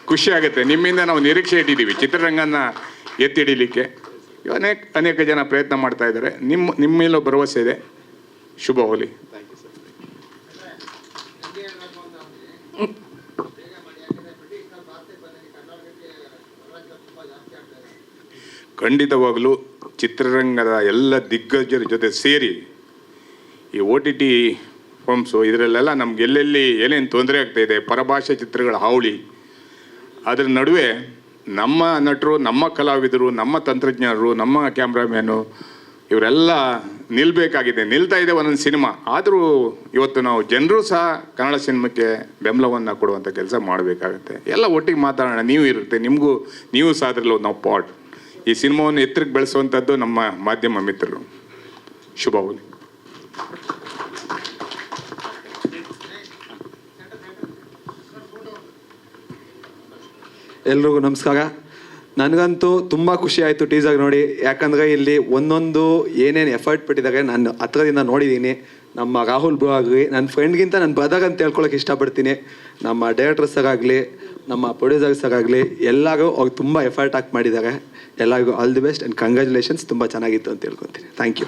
ಖುಷಿ ಆಗುತ್ತೆ. ನಿಮ್ಮಿಂದ ನಾವು ನಿರೀಕ್ಷೆ ಇಟ್ಟಿದ್ದೀವಿ ಚಿತ್ರರಂಗನ ಎತ್ತಿ ಹಿಡಿಲಿಕ್ಕೆ. ಅನೇಕ ಜನ ಪ್ರಯತ್ನ ಮಾಡ್ತಾ ಇದ್ದಾರೆ. ನಿಮ್ಮ ಮೇಲೂ ಭರವಸೆ ಇದೆ. ಶುಭವಾಗಲಿ. ಖಂಡಿತವಾಗಲೂ ಚಿತ್ರರಂಗದ ಎಲ್ಲ ದಿಗ್ಗಜರ ಜೊತೆ ಸೇರಿ ಈ OTT ಫಾರ್ಮ್ಸು ಇದರಲ್ಲೆಲ್ಲ ನಮ್ಗೆ ಎಲ್ಲೆಲ್ಲಿ ಏನೇನು ತೊಂದರೆ ಆಗ್ತಾಯಿದೆ, ಪರಭಾಷೆ ಚಿತ್ರಗಳ ಹಾವಳಿ, ಅದರ ನಡುವೆ ನಮ್ಮ ನಟರು, ನಮ್ಮ ಕಲಾವಿದರು, ನಮ್ಮ ತಂತ್ರಜ್ಞರು, ನಮ್ಮ ಕ್ಯಾಮ್ರಾಮ್ಯಾನು ಇವರೆಲ್ಲ ನಿಲ್ಲಬೇಕಾಗಿದೆ. ನಿಲ್ತಾ ಇದೆ ಒಂದೊಂದು ಸಿನಿಮಾ. ಆದರೂ ಇವತ್ತು ನಾವು ಜನರು ಸಹ ಕನ್ನಡ ಸಿನಿಮಾಕ್ಕೆ ಬೆಂಬಲವನ್ನು ಕೊಡುವಂಥ ಕೆಲಸ ಮಾಡಬೇಕಾಗತ್ತೆ. ಎಲ್ಲ ಒಟ್ಟಿಗೆ ಮಾತಾಡೋಣ. ನೀವು ಇರುತ್ತೆ, ನೀವು ಸಹ ಅದರಲ್ಲಿ ನಾವು ಪಾರ್ಟ್. ಈ ಸಿನಿಮಾವನ್ನು ಎತ್ತರಕ್ಕೆ ಬೆಳೆಸುವಂಥದ್ದು ನಮ್ಮ ಮಾಧ್ಯಮ ಮಿತ್ರರು. ಶುಭವಾಗಲಿ. ಎಲ್ರಿಗೂ ನಮಸ್ಕಾರ. ನನಗಂತೂ ತುಂಬ ಖುಷಿ ಆಯಿತು ಟೀಸರ್ ನೋಡಿ. ಯಾಕಂದರೆ ಇಲ್ಲಿ ಒಂದೊಂದು ಏನೇನು ಎಫರ್ಟ್ ಪಟ್ಟಿದ್ದಾರೆ ನಾನು ಹತ್ರದಿಂದ ನೋಡಿದ್ದೀನಿ. ನಮ್ಮ ರಾಹುಲ್ ಬ್ರೋ ಆಗಲಿ, ನನ್ನ ಫ್ರೆಂಡ್ಗಿಂತ ನನ್ನ ಬ್ರದರ್ ಅಂತ ಹೇಳ್ಕೊಳಕ್ಕೆ ಇಷ್ಟಪಡ್ತೀನಿ. ನಮ್ಮ ಡೈರೆಕ್ಟರ್ ಸರ್ ಆಗಲಿ, ನಮ್ಮ ಪ್ರೊಡ್ಯೂಸರ್ ಸರ್ ಆಗಲಿ, ಎಲ್ಲರೂ ಅವ್ರು ತುಂಬ ಎಫರ್ಟ್ ಹಾಕಿ ಮಾಡಿದ್ದಾರೆ. ಎಲ್ಲರಿಗೂ all the best and congratulations. ತುಂಬ ಚೆನ್ನಾಗಿತ್ತು ಅಂತ ಹೇಳ್ಕೊತೀನಿ. Thank you.